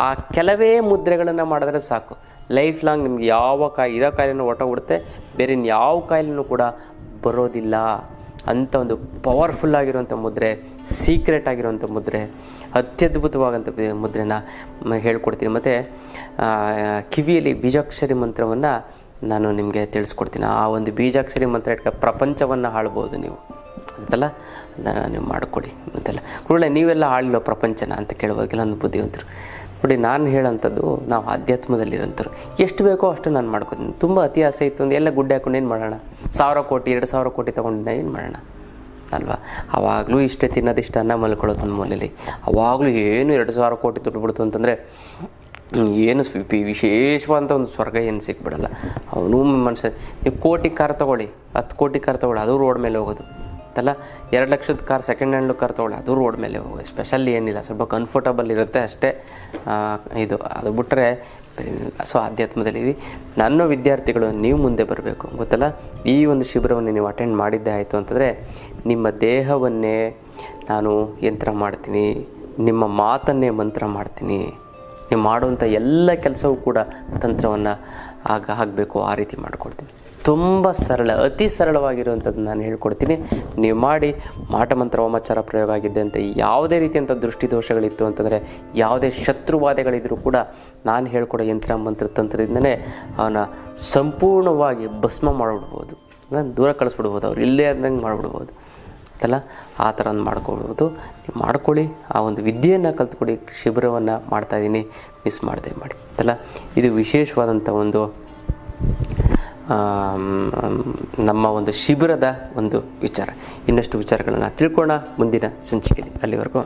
ಆ ಕೆಲವೇ ಮುದ್ರೆಗಳನ್ನು ಮಾಡಿದ್ರೆ ಸಾಕು, ಲೈಫ್ ಲಾಂಗ್ ನಿಮ್ಗೆ ಯಾವ ಇರೋ ಕಾಯಿಲೆನೂ ಹೊರಟೋಗ್ಬಿಡುತ್ತೆ, ಬೇರೆ ಯಾವ ಕಾಯಿಲೆನೂ ಕೂಡ ಬರೋದಿಲ್ಲ. ಅಂಥ ಒಂದು ಪವರ್ಫುಲ್ ಆಗಿರುವಂಥ ಮುದ್ರೆ, ಸೀಕ್ರೆಟ್ ಆಗಿರುವಂಥ ಮುದ್ರೆ, ಅತ್ಯದ್ಭುತವಾದಂಥ ಮುದ್ರೆನ ಹೇಳ್ಕೊಡ್ತೀನಿ. ಮತ್ತು ಕಿವಿಯಲ್ಲಿ ಬೀಜಾಕ್ಷರಿ ಮಂತ್ರವನ್ನು ನಾನು ನಿಮಗೆ ತಿಳಿಸ್ಕೊಡ್ತೀನಿ. ಆ ಒಂದು ಬೀಜಾಕ್ಷರಿ ಮಂತ್ರ ಇಟ್ಕೊಂಡು ಪ್ರಪಂಚವನ್ನು ಆಳ್ಬೋದು ನೀವು ಅಂತಲ್ಲ, ಅದನ್ನು ನೀವು ಮಾಡ್ಕೊಳ್ಳಿ ಅಂತೆಲ್ಲ. ಕೂಡಲೇ ನೀವೆಲ್ಲ ಆಳಿಲ್ಲ ಪ್ರಪಂಚನ ಅಂತ ಕೇಳುವಾಗೆಲ್ಲ ಒಂದು ಬುದ್ಧಿವಂತರು ನೋಡಿ. ನಾನು ಹೇಳೋಂಥದ್ದು ನಾವು ಆಧ್ಯಾತ್ಮದಲ್ಲಿರೋಂಥವ್ರು, ಎಷ್ಟು ಬೇಕೋ ಅಷ್ಟು ನಾನು ಮಾಡ್ಕೊತೀನಿ. ತುಂಬ ಅತಿ ಆಸೆ ಇತ್ತು ಒಂದು ಎಲ್ಲ ಗುಡ್ಡೆ ಹಾಕೊಂಡು ಏನು ಮಾಡೋಣ, 1000 ಕೋಟಿ 2000 ಕೋಟಿ ತೊಗೊಂಡು ಏನು ಮಾಡೋಣ ಅಲ್ವಾ. ಆವಾಗಲೂ ಇಷ್ಟೇ ತಿನ್ನೋದಿಷ್ಟ ಅನ್ನ ಮಲ್ಕೊಳ್ಳೋದು ಒಂದು ಮೂಲೆಯಲ್ಲಿ. ಆವಾಗಲೂ ಏನು 2000 ಕೋಟಿ ದುಡ್ಡುಬಿಡ್ತು ಅಂತಂದರೆ ಏನು ವಿಶೇಷವಾದಂಥ ಒಂದು ಸ್ವರ್ಗ ಏನು ಸಿಕ್ಬಿಡಲ್ಲ. ಅವನು ಮನುಷ್ಯ, ನೀವು ಕೋಟಿ ಕಾರ್ ತೊಗೊಳ್ಳಿ, 10 ಕೋಟಿ ಕಾರ್ ತೊಗೊಳ್ಳಿ, ಅದು ರೋಡ್ ಮೇಲೆ ಹೋಗೋದು ಅಲ್ಲ. 2 ಲಕ್ಷದ ಕಾರ್ ಸೆಕೆಂಡ್ ಹ್ಯಾಂಡ್ ಕಾರ್ ತೊಗೊಳ್ಳಿ, ಅದು ರೋಡ್ ಮೇಲೆ ಹೋಗೋದು. ಸ್ಪೆಷಲ್ ಏನಿಲ್ಲ, ಸ್ವಲ್ಪ ಕಂಫರ್ಟಬಲ್ ಇರುತ್ತೆ ಅಷ್ಟೇ. ಇದು ಅದು ಬಿಟ್ಟರೆ ಸೊ ಆಧ್ಯಾತ್ಮದಲ್ಲಿ ನನ್ನ ವಿದ್ಯಾರ್ಥಿಗಳು ನೀವು ಮುಂದೆ ಬರಬೇಕು ಗೊತ್ತಲ್ಲ. ಈ ಒಂದು ಶಿಬಿರವನ್ನು ನೀವು ಅಟೆಂಡ್ ಮಾಡಿದ್ದೇ ಆಯಿತು ಅಂತಂದರೆ ನಿಮ್ಮ ದೇಹವನ್ನೇ ನಾನು ಯಂತ್ರ ಮಾಡ್ತೀನಿ, ನಿಮ್ಮ ಮಾತನ್ನೇ ಮಂತ್ರ ಮಾಡ್ತೀನಿ, ನೀವು ಮಾಡುವಂಥ ಎಲ್ಲ ಕೆಲಸವೂ ಕೂಡ ತಂತ್ರವನ್ನು ಆಗಬೇಕು, ಆ ರೀತಿ ಮಾಡಿಕೊಡ್ತೀನಿ. ತುಂಬ ಸರಳ, ಅತಿ ಸರಳವಾಗಿರುವಂಥದ್ದು ನಾನು ಹೇಳ್ಕೊಡ್ತೀನಿ. ನೀವು ಮಾಡಿ. ಮಾಟ ಮಂತ್ರ ವಾಮಾಚಾರ ಪ್ರಯೋಗ ಆಗಿದ್ದೆ ಅಂತ ಯಾವುದೇ ರೀತಿಯಂಥ ದೃಷ್ಟಿದೋಷಗಳಿತ್ತು ಅಂತಂದರೆ, ಯಾವುದೇ ಶತ್ರುವಾದಗಳಿದ್ರೂ ಕೂಡ ನಾನು ಹೇಳ್ಕೊಡೋ ಯಂತ್ರ ಮಂತ್ರ ತಂತ್ರದಿಂದಲೇ ಅವನ ಸಂಪೂರ್ಣವಾಗಿ ಭಸ್ಮ ಮಾಡಿಬಿಡ್ಬೋದು, ದೂರ ಕಳಿಸ್ಬಿಡ್ಬೋದು, ಅವ್ರು ಇಲ್ಲೇ ಅಂದಂಗೆ ಮಾಡಿಬಿಡ್ಬೋದು ಅಲ್ಲ. ಆ ಥರ ಒಂದು ಮಾಡ್ಕೊಳ್ಬೋದು. ನೀವು ಮಾಡ್ಕೊಳ್ಳಿ, ಆ ಒಂದು ವಿದ್ಯೆಯನ್ನು ಕಲ್ತ್ಕೊಡಿ. ಶಿಬಿರವನ್ನು ಮಾಡ್ತಾಯಿದ್ದೀನಿ, ಮಿಸ್ ಮಾಡದೆ ಮಾಡಿ ಅಲ್ಲ. ಇದು ವಿಶೇಷವಾದಂಥ ಒಂದು ನಮ್ಮ ಒಂದು ಶಿಬಿರದ ಒಂದು ವಿಚಾರ. ಇನ್ನಷ್ಟು ವಿಚಾರಗಳನ್ನು ತಿಳ್ಕೊಳ್ಳೋಣ ಮುಂದಿನ ಸಂಚಿಕೆಯಲ್ಲಿ. ಅಲ್ಲಿವರೆಗೂ